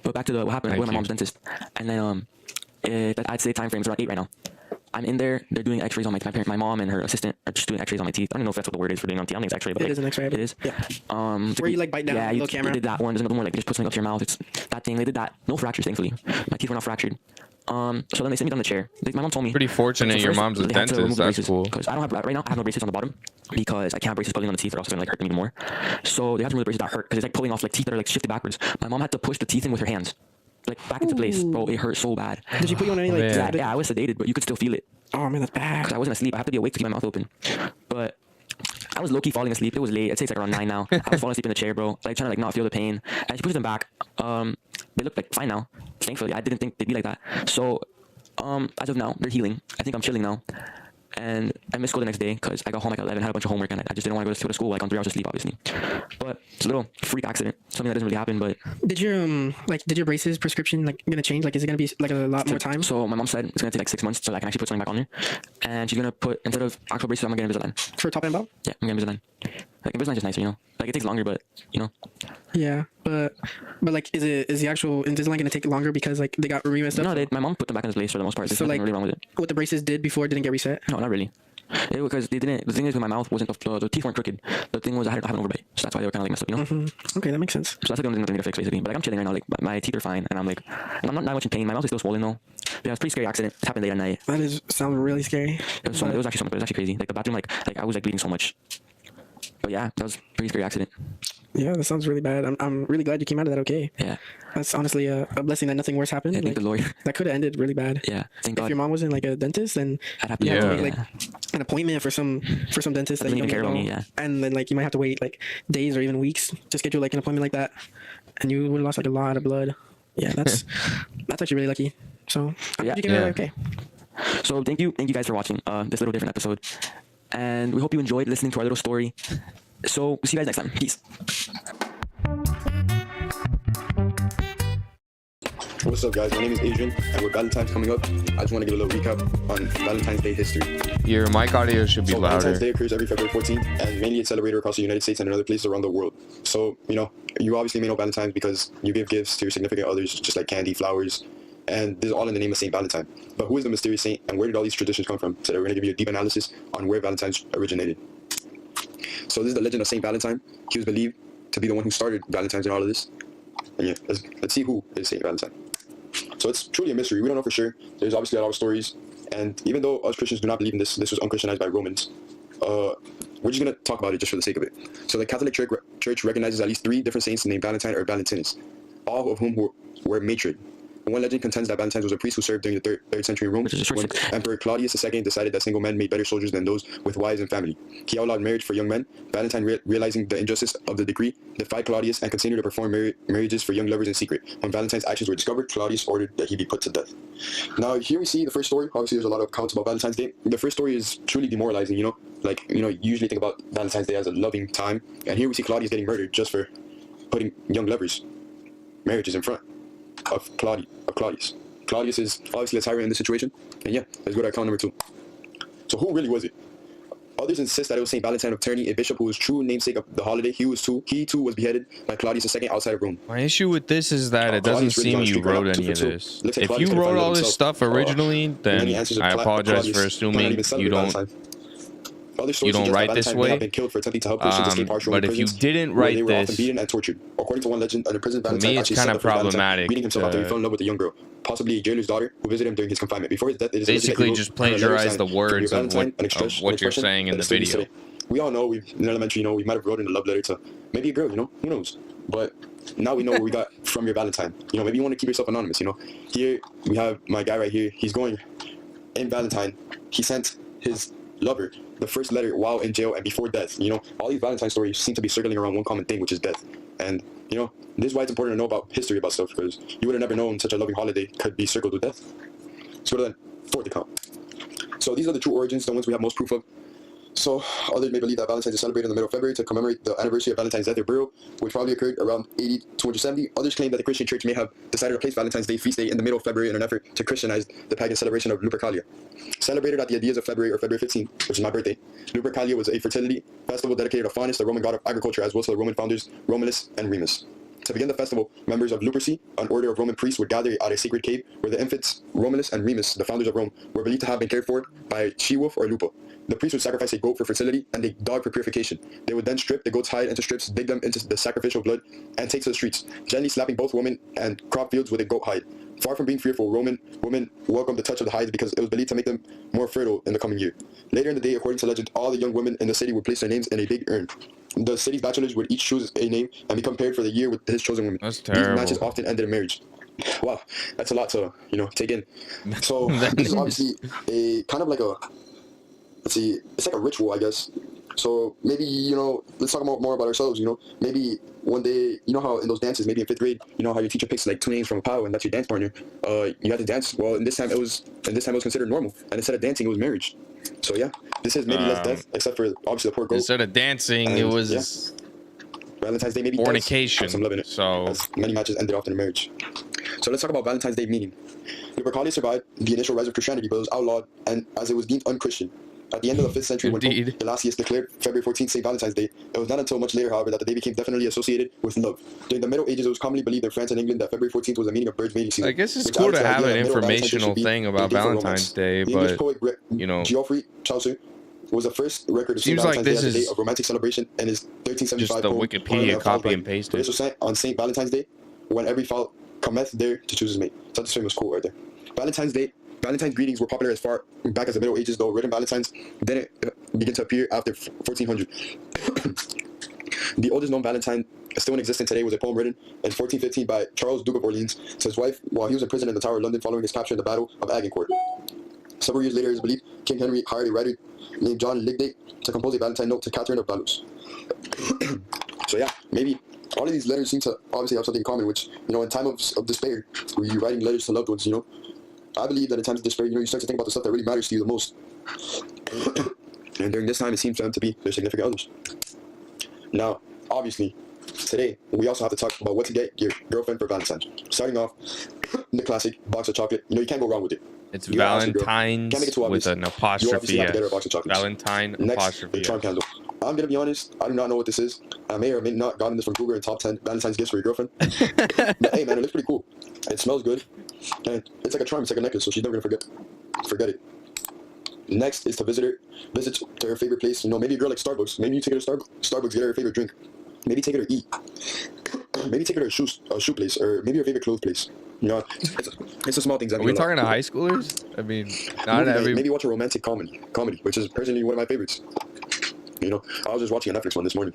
But back to what happened. I went to my mom's dentist, and then I'd say time frame is around 8 right now. I'm in there. They're doing X-rays on my teeth. My mom and her assistant are just doing X-rays on my teeth. I don't know if that's what the word is for doing on teeth. I don't think it's X-ray, but it is an X-ray. It is. Yeah. Where you like bite down the little camera. They did that one. There's another one like they just put something up to your mouth. It's that thing. They did that. No fractures, thankfully. My teeth were not fractured. So then they sent me down the chair. My mom told me. Pretty fortunate your mom's a dentist. That's cool. Because I don't have right now. I have no braces on the bottom because I can't have braces pulling on the teeth, or else it's gonna like hurt them even more. So they have to remove the braces that hurt because it's like pulling off like teeth that are like shifted backwards. My mom had to push the teeth in with her hands, like back into place. Bro, it hurt so bad. Did you put you on any like? Yeah, I was sedated, but you could still feel it. Oh man, that's bad. Because I wasn't asleep. I have to be awake to keep my mouth open. But I was low-key falling asleep. It was late. I'd say it's like around 9 now. I was falling asleep in the chair, bro. Like trying to like not feel the pain. And she pushed them back. They look like fine now. Thankfully, I didn't think they'd be like that. So as of now, they're healing. I think I'm chilling now. And I missed school the next day because I got home like at 11, had a bunch of homework, and I just didn't want to go to school like on 3 hours of sleep, obviously. But it's a little freak accident, something that doesn't really happen. But did your braces prescription like gonna change? Like, is it gonna be like a lot more time? So my mom said it's gonna take like 6 months so I can actually put something back on there, and she's gonna put, instead of actual braces, I'm gonna get Invisalign for top and bottom. Yeah, I'm gonna get Invisalign. Like Invisalign's just nicer, you know. Like it takes longer, but you know. Yeah, but like, is the actual Invisalign gonna take longer because like they got reset? No, my mom put them back in place for the most part. There's nothing really wrong with it. What the braces did before didn't get reset? No, not really. Because they didn't. The thing is, with my mouth wasn't the teeth weren't crooked. The thing was I had an overbite, so that's why they were kind of like messed up, you know. Okay, that makes sense. So that's like the only thing I need to fix basically. But like I'm chilling right now. Like my teeth are fine, and I'm not much in pain. My mouth is still swollen though. Yeah, it was a pretty scary accident. It happened late at night. That sounds really scary. It was actually crazy. Like the bathroom, like I was like bleeding so much. But yeah, that was a pretty scary accident. Yeah, that sounds really bad. I'm really glad you came out of that okay. Yeah. That's honestly a blessing that nothing worse happened. Yeah, thank the Lord. That could have ended really bad. Yeah, thank God. If your mom wasn't like a dentist, then you have to wait like an appointment for some dentist that you don't even know. Me, yeah. And then like you might have to wait like days or even weeks to schedule like an appointment like that, and you would have lost like a lot of blood. Yeah, that's actually really lucky. So I'm glad you came out okay. So thank you guys for watching this little different episode, and we hope you enjoyed listening to our little story. So we'll see you guys next time. Peace. What's up, guys? My name is Adrian, and with Valentine's coming up, I just want to give a little recap on Valentine's Day history. Your mic audio should be louder. Valentine's Day occurs every February 14th, and mainly it's celebrated across the United States and in other places around the world. So, you obviously may know Valentine's because you give gifts to your significant others, just like candy, flowers, and this is all in the name of Saint Valentine. But who is the mysterious saint, and where did all these traditions come from? So we're going to give you a deep analysis on where Valentine's originated. So this is the legend of Saint Valentine. He was believed to be the one who started Valentine's and all of this. And yeah, let's see who is Saint Valentine. So it's truly a mystery. We don't know for sure. There's obviously a lot of stories. And even though us Christians do not believe in this was unchristianized by Romans, we're just going to talk about it just for the sake of it. So the Catholic Church recognizes at least 3 different saints named Valentine or Valentinus, all of whom were matrid. One legend contends that Valentine was a priest who served during the 3rd century Rome, when Emperor Claudius II decided that single men made better soldiers than those with wives and family. He outlawed marriage for young men. Valentine, realizing the injustice of the decree, defied Claudius and continued to perform marriages for young lovers in secret. When Valentine's actions were discovered, Claudius ordered that he be put to death. Now, here we see the first story. Obviously, there's a lot of accounts about Valentine's Day. The first story is truly demoralizing, you usually think about Valentine's Day as a loving time. And here we see Claudius getting murdered just for putting young lovers' marriages in front of Claudius. Claudius is obviously a tyrant in this situation, and yeah, let's go to account number 2. So who really was it? Others insist that it was Saint Valentine of Terni, a bishop who was true namesake of the holiday. He too was beheaded by Claudius II outside of Rome. My issue with this is that it doesn't seem you wrote any of this. If you wrote all this stuff originally, then I apologize for assuming you don't write this way. But if you didn't write this, often beaten and tortured. According to one legend, an imprisoned Valentine it's kind of problematic. Beating himself after he fell in love with a young girl, possibly a jailer's daughter, who visited him during his confinement. Before his death, it is basically just plagiarize the words of what you're saying in the video. We all know, in elementary, we might have wrote in a love letter to maybe a girl, who knows? But now we know what we got from your Valentine. Maybe you want to keep yourself anonymous, Here, we have my guy right here. He's going in Valentine. He sent his lover the first letter while in jail and before death. All these Valentine stories seem to be circling around one common thing, which is death. And this is why it's important to know about history about stuff, because you would have never known such a loving holiday could be circled with death. Let's go to the 4th account. So these are the true origins, the ones we have most proof of. So others may believe that Valentine's is celebrated in the middle of February to commemorate the anniversary of Valentine's death or burial, which probably occurred around AD 270. Others claim that the Christian Church may have decided to place Valentine's Day feast day in the middle of February in an effort to Christianize the pagan celebration of Lupercalia. Celebrated at the Ides of February or February 15th, which is my birthday, Lupercalia was a fertility festival dedicated to Faunus, the Roman god of agriculture, as well as to the Roman founders Romulus and Remus. To begin the festival, members of Luperci, an order of Roman priests, would gather at a sacred cave where the infants Romulus and Remus, the founders of Rome, were believed to have been cared for by a she-wolf or lupa. The priests would sacrifice a goat for fertility and a dog for purification. They would then strip the goat's hide into strips, dig them into the sacrificial blood, and take to the streets, gently slapping both women and crop fields with a goat hide. Far from being fearful, Roman women welcomed the touch of the hides because it was believed to make them more fertile in the coming year. Later in the day, according to legend, all the young women in the city would place their names in a big urn. The city's bachelors would each choose a name and become paired for the year with his chosen women. That's terrible. These matches often ended in marriage. Wow, that's a lot to take in. So this is obviously a kind of like a, it's like a ritual, I guess. So maybe, let's talk more about ourselves, maybe one day, how in those dances, maybe in 5th grade, how your teacher picks like 2 names from a pile and that's your dance partner, you have to dance. Well, in this time it was considered normal, and instead of dancing, it was marriage. So yeah, this is maybe less death, except for obviously the poor goat. Instead of dancing, it was Valentine's Day, maybe fornication. I'm loving it. So as many matches ended off in a marriage. So let's talk about Valentine's Day meaning. Lupercalia survived the initial rise of Christianity, but it was outlawed, and as it was deemed unchristian. At the end of the 5th century, when Pope Gelasius declared February 14th St. Valentine's Day, it was not until much later, however, that the day became definitely associated with love. During the Middle Ages, it was commonly believed in France and England that February 14th was the meaning of birds' mating season. I guess it's cool to have an informational thing about Valentine's Day, but, English poet, Geoffrey Chaucer was the first record of St. Valentine's Day as a day of romantic celebration in his 1375 just the poem, Wikipedia copy and paste it. This was sent on St. Valentine's Day, when every fowl cometh there to choose his mate. So this film was cool right there. Valentine's greetings were popular as far back as the Middle Ages, though written Valentines didn't begin to appear after 1400. The oldest known Valentine still in existence today was a poem written in 1415 by Charles, Duke of Orleans, to his wife while he was in prison in the Tower of London following his capture in the Battle of Agincourt. Several years later, it is believed King Henry hired a writer named John Lydgate to compose a Valentine note to Catherine of Valois. So yeah, maybe all of these letters seem to obviously have something in common, which, in time of despair, where you're writing letters to loved ones, I believe that in times of despair, you start to think about the stuff that really matters to you the most. And during this time, it seems to them to be their significant others. Now, obviously, today, we also have to talk about what to get your girlfriend for Valentine's. Starting off, the classic box of chocolate. You can't go wrong with it. It's Valentine's with an apostrophe. Valentine apostrophe. The charm candle. I'm gonna be honest, I do not know what this is. I may or may not gotten this from Google in top 10 Valentine's gifts for your girlfriend. But hey man, it looks pretty cool. It smells good. And it's like a charm, it's like a necklace, so she's never gonna forget it. Next is to visit to her favorite place. Maybe a girl like Starbucks. Maybe you take her to Starbucks, get her favorite drink. Maybe take her to eat. Maybe take her to a shoe place, or maybe your favorite clothes place. It's the small things. Are we talking to high schoolers? I mean, not every. Maybe watch a romantic comedy, which is personally one of my favorites. I was just watching a Netflix one this morning.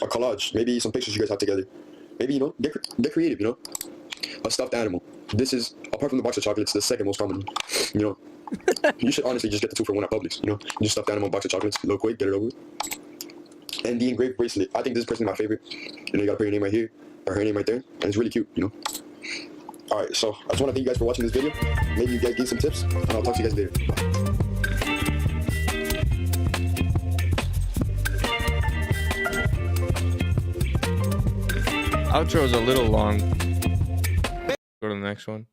A collage, maybe some pictures you guys have together. Maybe get creative. A stuffed animal. This is, apart from the box of chocolates, the second most common. You should honestly just get the 2 for 1 at Publix. Just stuffed animal, box of chocolates, a little quick, get it over with. And the engraved bracelet. I think this is personally my favorite. You gotta put your name right here, or her name right there, and it's really cute. Alright, so I just want to thank you guys for watching this video. Maybe you guys get some tips, and I'll talk to you guys later. Bye. Outro's a little long. Go to the next one.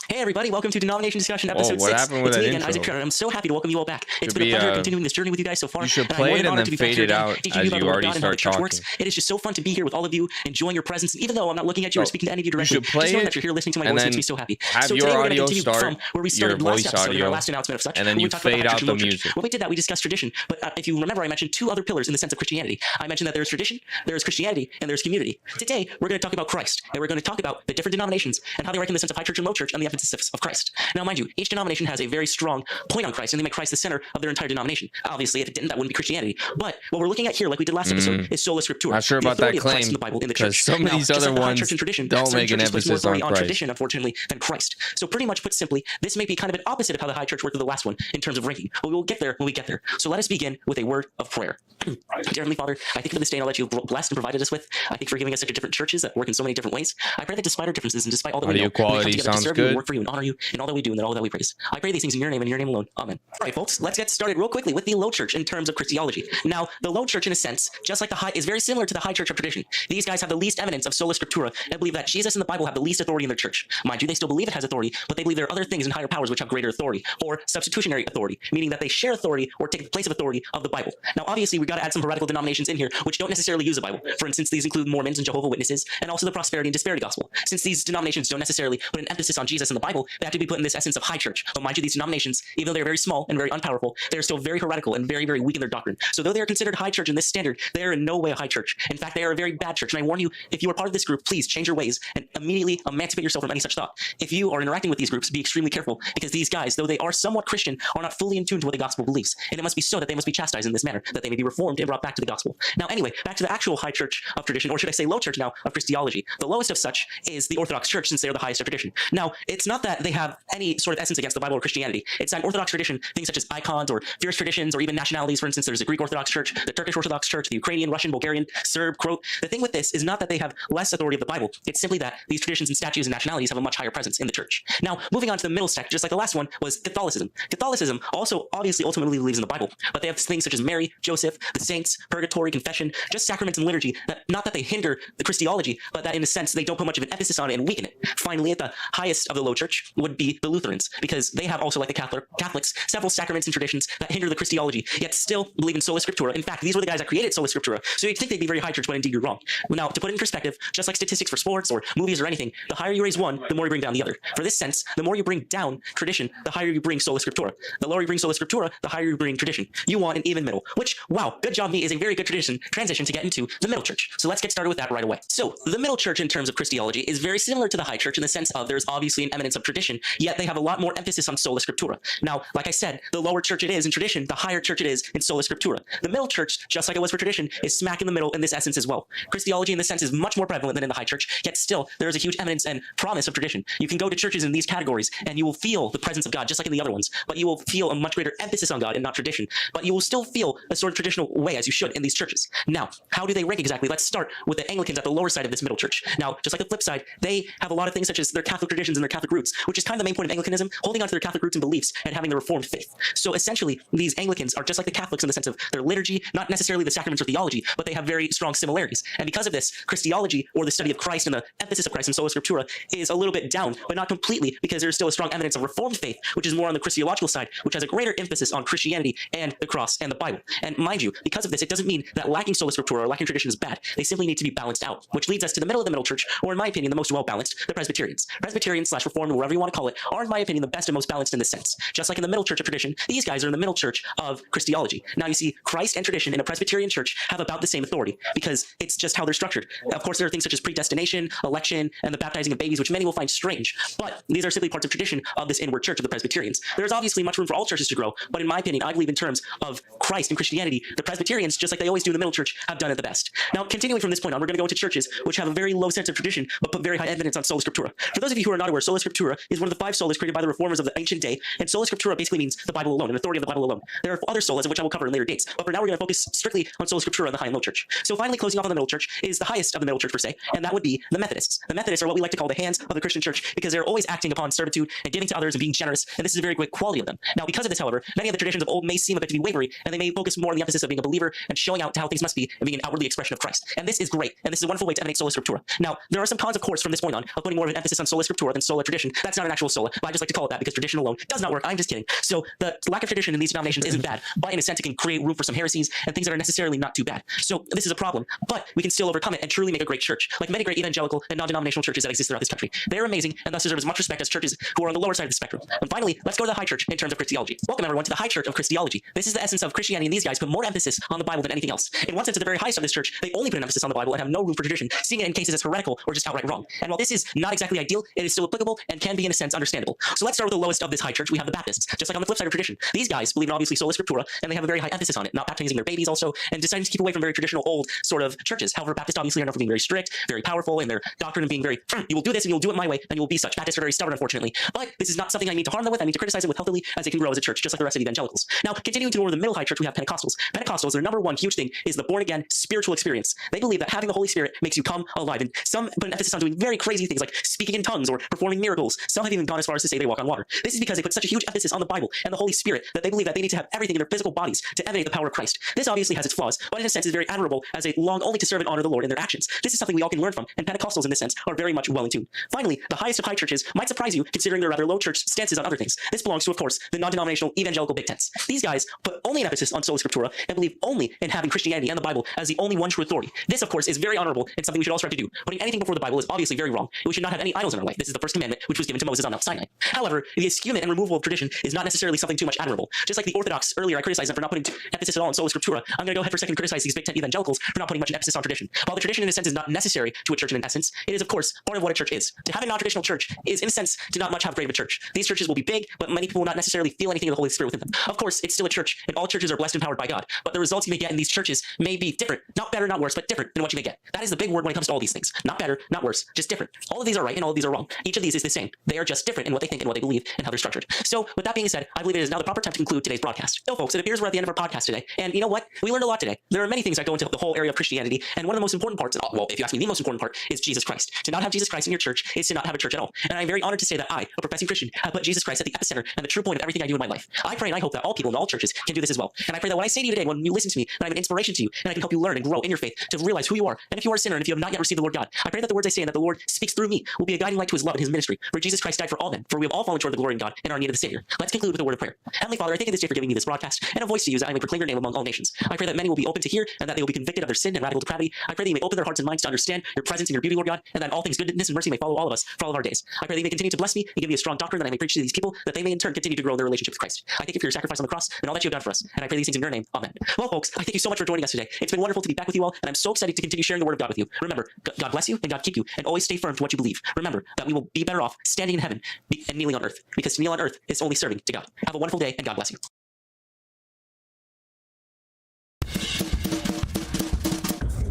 Hey everybody, welcome to Denomination Discussion episode 6. Happened with it's me again, intro? Isaac Turner. I'm so happy to welcome you all back. It's been a pleasure continuing this journey with you guys so far. You should play it and then fade it out as you already start talking. Works. It is just so fun to be here with all of you, enjoying your presence. And even though I'm not looking at you or speaking to any of you directly, just know that you're here listening to my voice makes me so happy. Have so your today we're audio going to continue from where we started last episode in our last announcement of such. And then you fade out the music. When we did that, we discussed tradition. But if you remember, I mentioned 2 other pillars in the sense of Christianity. I mentioned that there's tradition, there's Christianity, and there's community. Today, we're going to talk about Christ. And we're going to talk about the different denominations and how they rank in the sense of high church and low church and the emphasis of Christ. Now, mind you, each denomination has a very strong point on Christ, and they make Christ the center of their entire denomination. Obviously, if it didn't, that wouldn't be Christianity. But what we're looking at here, like we did last episode, is sola scriptura. Not sure about that claim, in the Bible, in the church. Some of these other ones don't make an emphasis on Christ. Tradition, unfortunately, than Christ. So pretty much put simply, this may be kind of an opposite of how the high church worked with the last one in terms of ranking. But we will get there when we get there. So let us begin with a word of prayer. Dear Heavenly Father, I thank you for this day and all that you've blessed and provided us with. I thank you for giving us such different churches that work in so many different ways. I pray that despite our differences and despite all that we know, we come together to serve you and work for you and honor you in all that we do and in all that we praise. I pray these things in your name and in your name alone. Amen. All right, folks, let's get started real quickly with the low church in terms of Christology. Now, the low church, in a sense, just like the high, is very similar to the high church of tradition. These guys have the least evidence of sola scriptura and believe that Jesus and the Bible have the least authority in their church. Mind you, they still believe it has authority, but they believe there are other things and higher powers which have greater authority, or substitutionary authority, meaning that they share authority or take the place of authority of the Bible. Now, obviously, we've got to add some heretical denominations in here which don't necessarily use the Bible. For instance, these include Mormons and Jehovah's Witnesses, and also the prosperity and disparity gospel. Since these denominations don't necessarily put an emphasis on Jesus and the Bible, they have to be put in this essence of high church. But mind you, these denominations, even though they're very small and very unpowerful, they're still very heretical and very, very weak in their doctrine. So though they are considered high church in this standard, they are in no way a high church. In fact, they are a very bad church. And I warn you, if you are part of this group, please change your ways and immediately emancipate yourself from any such thought. If you are interacting with these groups, be extremely careful, because these guys, though they are somewhat Christian, are not fully in tune to what the gospel believes. And it must be so that they must be chastised in this manner, that they may be reformed and brought back to the gospel. Now, anyway, back to the actual high church of tradition, or should I say low church now, of Christology. The lowest of such is the Orthodox Church, since they are the highest of tradition. Now, it's not that they have any sort of essence against the Bible or Christianity. It's an Orthodox tradition, things such as icons or fierce traditions or even nationalities. For instance, there's the Greek Orthodox Church, the Turkish Orthodox Church, the Ukrainian, Russian, Bulgarian, Serb, Croat. The thing with this is not that they have less authority of the Bible. It's simply that these traditions and statues and nationalities have a much higher presence in the church. Now, moving on to the middle stack, just like the last one, was Catholicism. Catholicism also obviously ultimately believes in the Bible, but they have things such as Mary, Joseph, the saints, purgatory, confession, just sacraments and liturgy, that not that they hinder the Christology, but that in a sense they don't put much of an emphasis on it and weaken it. Finally, at the highest of the low church would be the Lutherans, because they have also, like the Catholics, several sacraments and traditions that hinder the Christology, yet still believe in sola scriptura. In fact, these were the guys that created sola scriptura, so you'd think they'd be very high church, but indeed you're wrong. Now, to put it in perspective, just like statistics for sports or movies or anything, the higher you raise one, the more you bring down the other. For this sense, the more you bring down tradition, the higher you bring sola scriptura. The lower you bring sola scriptura, the higher you bring tradition. You want an even middle, which, wow, good job me, is a very good transition to get into the middle church. So let's get started with that right away. So the middle church in terms of Christology is very similar to the high church in the sense of there's obviously an eminence of tradition, yet they have a lot more emphasis on sola scriptura. Now, like I said, the lower church it is in tradition, the higher church it is in sola scriptura. The middle church, just like it was for tradition, is smack in the middle in this essence as well. Christology in this sense is much more prevalent than in the high church, yet still there is a huge eminence and promise of tradition. You can go to churches in these categories and you will feel the presence of God just like in the other ones, but you will feel a much greater emphasis on God and not tradition, but you will still feel a sort of traditional way as you should in these churches. Now, how do they rank exactly? Let's start with the Anglicans at the lower side of this middle church. Now, just like the flip side, they have a lot of things such as their Catholic traditions and their Catholic roots, which is kind of the main point of Anglicanism, holding on to their Catholic roots and beliefs and having the Reformed faith. So essentially, these Anglicans are just like the Catholics in the sense of their liturgy, not necessarily the sacraments or theology, but they have very strong similarities. And because of this, Christology, or the study of Christ and the emphasis of Christ in sola scriptura, is a little bit down, but not completely, because there's still a strong eminence of Reformed faith, which is more on the Christological side, which has a greater emphasis on Christianity and the cross and the Bible. And mind you, because of this, it doesn't mean that lacking sola scriptura or lacking tradition is bad. They simply need to be balanced out, which leads us to the middle of the middle church, or in my opinion, the most well-balanced, the Presbyterians. Presbyterians/Reformed, or whatever you want to call it, are in my opinion the best and most balanced in this sense. Just like in the middle church of tradition, these guys are in the middle church of Christology. Now you see, Christ and tradition in a Presbyterian church have about the same authority, because it's just how they're structured. Of course, there are things such as predestination, election, and the baptizing of babies, which many will find strange, but these are simply parts of tradition of this inward church of the Presbyterians. There's obviously much room for all churches to grow, but in my opinion, I believe in terms of Christ and Christianity, the Presbyterians, just like they always do in the middle church, have done it the best. Now, continuing from this point on, we're going to go into churches which have a very low sense of tradition, but put very high evidence on sola scriptura. For those of you who are not aware, sola scriptura is one of the 5 solas created by the reformers of the ancient day, and sola scriptura basically means the Bible alone, an authority of the Bible alone. There are other solas, of which I will cover in later dates, but for now we're going to focus strictly on sola scriptura in the high and low church. So finally, closing off on the middle church is the highest of the middle church per se, and that would be the Methodists. The Methodists are what we like to call the hands of the Christian church, because they're always acting upon servitude and giving to others and being generous, and this is a very great quality of them. Now, because of this, however, many of the traditions of old may seem a bit to be wavery, and they may focus more on the emphasis of being a believer and showing out to how things must be and being an outwardly expression of Christ. And this is great, and this is a wonderful way to emanate sola scriptura. Now, there are some cons, of course, from this point on, of putting more of an emphasis on sola scriptura than sola tradition. That's not an actual sola, but I just like to call it that because tradition alone does not work. I'm just kidding. So the lack of tradition in these denominations isn't bad, but in a sense it can create room for some heresies and things that are necessarily not too bad. So this is a problem, but we can still overcome it and truly make a great church, like many great evangelical and non-denominational churches that exist throughout this country. They're amazing and thus deserve as much respect as churches who are on the lower side of the spectrum. And finally, let's go to the high church in terms of Christology. Welcome everyone to the high church of Christology. This is the essence of Christianity, and these guys put more emphasis on the Bible than anything else. In one sense, at the very highest of this church, they only put an emphasis on the Bible and have no room for tradition, seeing it in cases as heretical or just outright wrong. And while this is not exactly ideal, it is still applicable and can be in a sense understandable. So let's start with the lowest of this high church. We have the Baptists, just like on the flip side of tradition. These guys believe in obviously sola scriptura, and they have a very high emphasis on it, not baptizing their babies also, and deciding to keep away from very traditional old sort of churches. However, Baptists obviously are known for being very strict, very powerful, and their doctrine of being very, you will do this and you'll do it my way, and you will be such. Baptists are very stubborn, unfortunately. But this is not something I need to harm them with. I need to criticize it with healthily as they can grow as a church, just like the rest of the evangelicals. Now, continuing to more the middle high church, we have Pentecostals. Pentecostals, their number one huge thing is the born-again spiritual experience. They believe that having the Holy Spirit makes you come alive, and some put an emphasis on doing very crazy things like speaking in tongues or performing miracles. Some have even gone as far as to say they walk on water. This is because they put such a huge emphasis on the Bible and the Holy Spirit that they believe that they need to have everything in their physical bodies to emanate the power of Christ. This obviously has its flaws, but in a sense is very admirable as they long only to serve and honor the Lord in their actions. This is something we all can learn from, and Pentecostals in this sense are very much well in tune. Finally, the highest of high churches might surprise you considering their rather low church stances on other things. This belongs to, of course, the non-denominational evangelical big tents. These guys put only an emphasis on sola scriptura and believe only in having Christianity and the Bible as the only one true authority. This, of course, is very honorable and something we should all strive to do. Putting anything before the Bible is obviously very wrong, and we should not have any idols in our life. This is the first commandment which was given to Moses on Mount Sinai. However, the eschewment and removal of tradition is not necessarily something too much admirable. Just like the Orthodox earlier, I criticized them for not putting emphasis at all on sola scriptura. I'm going to go ahead for a second and criticize these big tent evangelicals for not putting much emphasis on tradition. While the tradition in a sense is not necessary to a church in essence, it is of course part of what a church is. To have a non-traditional church is in a sense to not much have great of a church. These churches will be big, but many people will not necessarily feel anything of the Holy Spirit within them. Of course, it's still a church, and all churches are blessed and empowered by God, but the results you may get in these churches may be different. Not better, not worse, but different than what you may get. That is the big word when it comes to all these things. Not better, not worse, just different. All of these are right and all of these are wrong. Each of these is the same. They are just different in what they think and what they believe and how they're structured. So with that being said, I believe it is now the proper time to conclude today's broadcast. So folks, it appears we're at the end of our podcast today. And you know what? We learned a lot today. There are many things that go into the whole area of Christianity, and one of the most important parts, well, if you ask me, the most important part is Jesus Christ. To not have Jesus Christ in your church is to not have a church at all. And I'm very honored to say that I, a professing Christian, have put Jesus Christ at the epicenter and the true point of everything I do in my life. I pray and I hope that all people in all churches can do this as well. And I pray that what I say to you today, when you listen to me, that I'm an inspiration to you, and I can help you learn and grow in your faith to realize who you are. And if you are a sinner and if you have not yet received the Lord God, I pray that the words I say and that the Lord speaks through me will be a guiding light to his love and his ministry, For Jesus Christ died for all men, for we have all fallen short of the glory of God and are in need of the Savior. Let's conclude with a word of prayer. Heavenly Father, I thank you this day for giving me this broadcast and a voice to use that I may proclaim your name among all nations. I pray that many will be open to hear and that they will be convicted of their sin and radical depravity. I pray that you may open their hearts and minds to understand your presence and your beauty, Lord God, and that all things goodness and mercy may follow all of us for all of our days. I pray that you may continue to bless me and give me a strong doctrine that I may preach to these people, that they may in turn continue to grow in their relationship with Christ. I thank you for your sacrifice on the cross and all that you have done for us. And I pray these things in your name. Amen. Well, folks, I thank you so much for joining us today. It's been wonderful to be back with you all, and I'm so excited to continue sharing the word of God with you. Remember, God bless you and God keep you, and always stay firm to what you believe. Remember that we will be better off standing in heaven and kneeling on earth, because to kneel on earth is only serving to God. Have a wonderful day, and God bless you.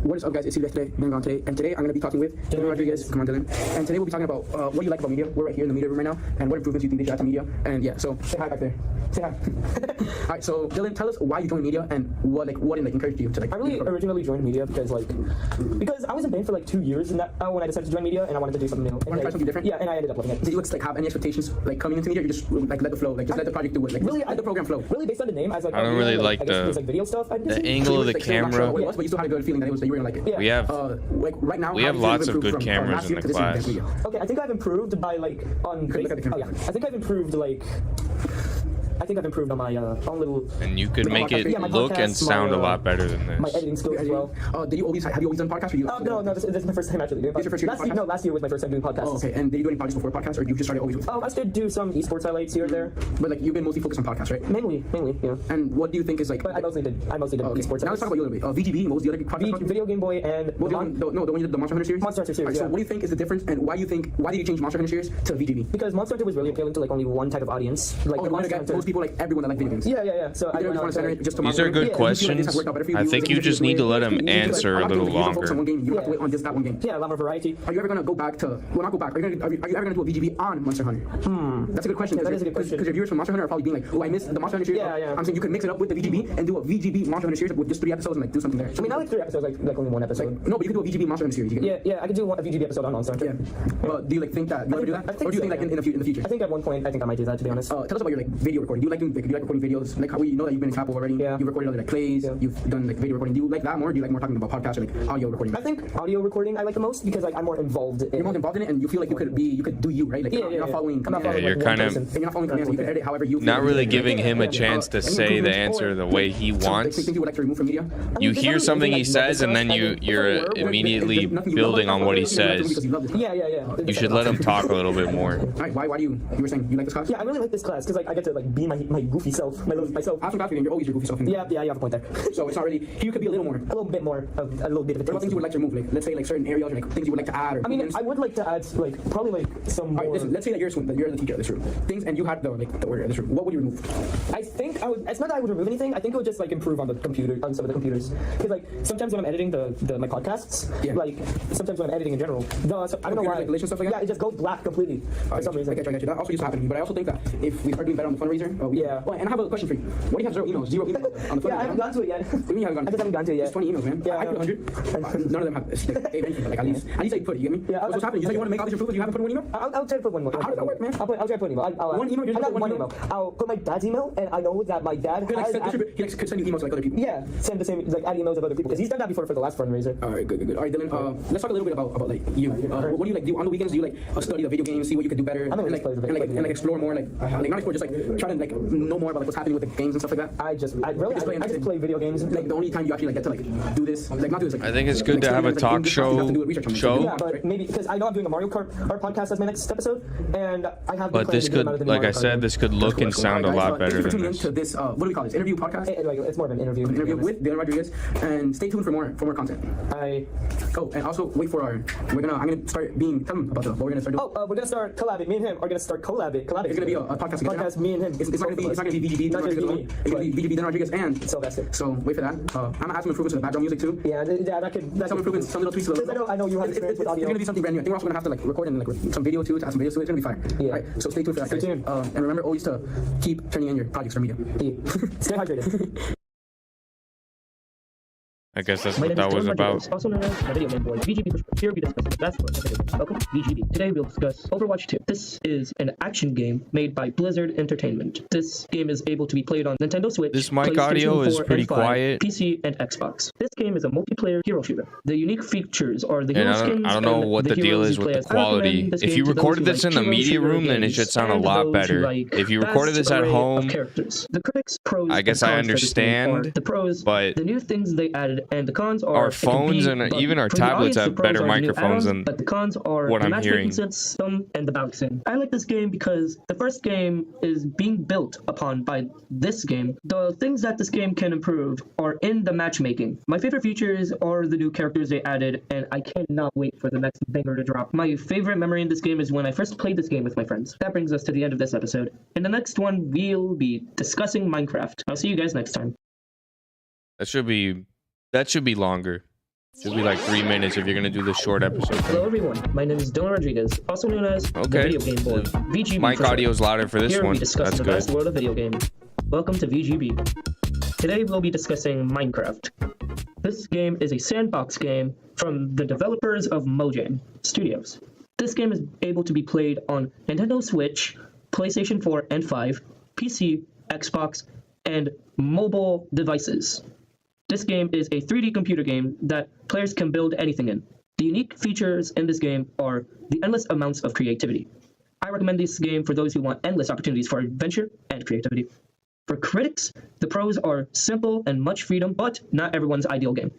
What is up, guys? It's Silvestre today, and today I'm going to be talking with Dylan Rodriguez. Come on, Dylan. And today we'll be talking about what you like about media. We're right here in the media room right now, and what improvements you think they should add to media. And yeah, so say hi back there. Say hi. All right, so Dylan, tell us why you joined media and what encouraged you to I really originally joined media because I was in band for like 2 years, and when I decided to join media, and I wanted to do something new. You wanted to try something different? Yeah, and I ended up loving it. Did you have any expectations coming into media? Or you just let the flow, just let the project do it, really, let the program flow. Really, based on the name, I was like, I don't really like the video stuff. The angle of the camera. But you still had a good feeling that you were gonna like it. Yeah. Right now, we have lots of good cameras in the class. Okay, I think I've improved by I think I've improved on my own little. And you could make it look and sound a lot better than this. My editing skills as well. Have you always done podcasts? No, this is my first time actually doing podcasts. Last year was my first time doing podcasts. Oh, okay. And did you do any podcasts before podcasts, or you just started always? I did do some esports highlights here or there. But you've been mostly focused on podcasts, right? Mainly, yeah. And what do you think is But I mostly did esports. Now let's talk about you a little bit. VGB, what was the other podcast? Video Game Boy and the one you did, the Monster Hunter series. Monster Hunter series. So what do you think is the difference, and why did you change Monster Hunter series to VGB? Because Monster Hunter was really appealing to only one type of audience. Most people, everyone that like video games. Yeah. So these are good questions. I think you just need to let him answer a little longer. You have to wait on that one game. Yeah, a lot more variety. Are you ever gonna go back to? Well, not go back. Are you ever gonna do a VGB on Monster Hunter? That's a good question. That is a good question. Because your viewers from Monster Hunter are probably being like, "Oh, I missed the Monster Hunter series." Yeah. I'm saying you could mix it up with the VGB and do a VGB Monster Hunter series with just 3 episodes and do something there. I mean, not 3 episodes, like only 1 episode. No, but you could do a VGB Monster Hunter series. Yeah, I could do a VGB episode on Monster Hunter. Yeah. But do you think that? Do you ever do that? Or do you think in the future? I think at one point I might do that, to be honest. Tell us about your video recording. Do you like recording videos? Like how we know that you've been in Chapel already. Yeah. You've recorded other plays. Yeah. You've done video recording. Do you like that more? Or do you like more talking about podcasts or audio recording? I think audio recording I like the most because I'm more involved. You're more involved in it, and you feel like you could do you, right? You're not following. You're kind of. You're not following commands. You can edit however you. Not really giving him a chance to say the answer the way he wants. Things you would like to remove from media. You hear something he says, and then you're immediately building on what he says. Yeah. You should let him talk a little bit more. Alright, why do you were saying you like this class? Yeah, I really like this class because I get to be my goofy self, myself. After class, you're always your goofy self. Yeah, you have a point there. So it's not really. You could be a little bit of a bit of what things you would like to remove? Let's say certain areas or things you would like to add. Or I mean, I would like to add probably some more. Alright, listen, let's say that you're the teacher of this room. Things and you had the order of this room. What would you remove? I think I would. It's not that I would remove anything. I think it would just improve on some of the computers. Because sometimes when I'm editing my podcasts, sometimes when I'm editing in general, I don't know why. Stuff like that? Yeah, it just goes black completely for some reason. I get you. That also used to happen to me. But I also think that if we start doing better on the fundraiser, and I have a question for you. What do you have zero emails on the fundraiser? Yeah, I haven't gone to it yet. What do you mean you haven't gone? I just haven't gone to it yet. It's 20 emails, man. Yeah, I put 100. None of them have anything. At least I put it. You get me? Yeah. What's happening? You said you want to make all these improvements. You haven't put one email? I'll try to put one more. How does that work, man? I'll try to put an email. One email? I'll one email. I'll put my dad's email, and I know that my dad he could send you emails like other people. Yeah, send the same add emails of other people because he's done that before for the last fundraiser. All right, good. All right, Dylan. Let's talk a little bit about you. What do you like do on the weekends? Do you study the video games, see what you could do better, and explore more, not explore, just try to know more about what's happening with the games and stuff like that. I just play video games. The only time you actually get to do this, not do this. I think it's good to have a talk show. Yeah, but maybe because I know I'm doing a Mario Kart podcast as my next episode, and I have. But this could, like I said, this could look and sound a lot better than this. To this, what do we call this? Interview podcast? It's more of an interview. An interview with Dylan Rodriguez, and stay tuned for more content. And also wait for I'm gonna start tell them about what we're gonna start doing. We're gonna start collabing. Me and him are gonna start collabing. It's gonna be a podcast. Podcast. Me and him. It's not gonna be VGB. It's gonna be VGB Dylan Rodriguez and Sylvester. So wait for that. I'm gonna add some improvements to the background music too. Yeah, that could. Some improvements, some little tweaks. I know you have experience with audio. It's gonna be something brand new. I think we're also gonna have to record and some video too, to add some videos to it. It's gonna be fire. Yeah. Right. So stay tuned for that. Stay tuned. And remember always to keep turning in your projects for media. Stay hydrated. I guess that's My what name is that was Dylan about. Rodriguez, also known as the Video Game Boy. VGB for short. Here we discuss the best work of video games. Welcome to VGB. Today we'll discuss Overwatch 2. This is an action game made by Blizzard Entertainment. This game is able to be played on Nintendo Switch, This mic PlayStation audio is 4 pretty and 5, quiet. PC, and Xbox. This game is a multiplayer hero shooter. The unique features are the And hero skins. I don't know and what the deal heroes is you with play the as. I recommend quality. this If game you to those recorded who this like in the hero media shooter room, then it games should sound a and lot those who better. like If you recorded vast this at array of home, characters. The critics, pros, I guess and I cons for this game are understand, the pros, but the new things they added, and the cons are our it can phones be and buggy. even our For the tablets audience, the have pros better are the new microphones add-ons, than but the cons are what the I'm matchmaking hearing. system and the balancing. I like this game because the first game is being built upon by this game. The things that this game can improve are in the matchmaking. My favorite features are the new characters they added, and I cannot wait for the next banger to drop. My favorite memory in this game is when I first played this game with my friends. That brings us to the end of this episode. In the next one, we'll be discussing Minecraft. I'll see you guys next time. that should be longer. Should be like 3 minutes if you're gonna do this short episode. Hello everyone, my name is Dylan Rodriguez, also known as the Video Game Boy. VGB. Mic for short. audio is louder for this Here one. we discuss That's the good. best world of video games. Welcome to VGB. Today we'll be discussing Minecraft. This game is a sandbox game from the developers of Mojang Studios. This game is able to be played on Nintendo Switch, PlayStation 4 and 5, PC, Xbox, and mobile devices. This game is a 3D computer game that players can build anything in. The unique features in this game are the endless amounts of creativity. I recommend this game for those who want endless opportunities for adventure and creativity. For critics, the pros are simple and much freedom, but not everyone's ideal game.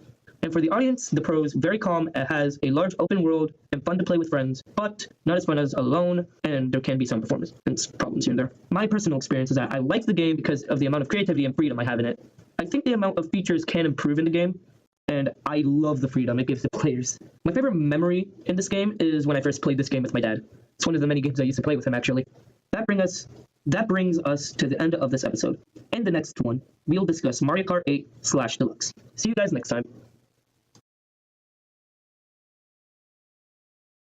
And for the audience, the pros very calm, it has a large open world and fun to play with friends, but not as fun as alone, and there can be some performance problems here and there. My personal experience is that I like the game because of the amount of creativity and freedom I have in it. I think the amount of features can improve in the game, and I love the freedom it gives the players. My favorite memory in this game is when I first played this game with my dad. It's one of the many games I used to play with him, actually. That brings us to the end of this episode. In the next one, we'll discuss Mario Kart 8/Deluxe. See you guys next time.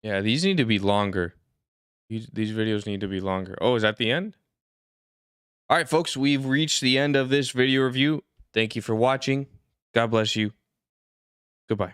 Yeah, these need to be longer. These videos need to be longer. Oh, is that the end? All right, folks, we've reached the end of this video review. Thank you for watching. God bless you. Goodbye.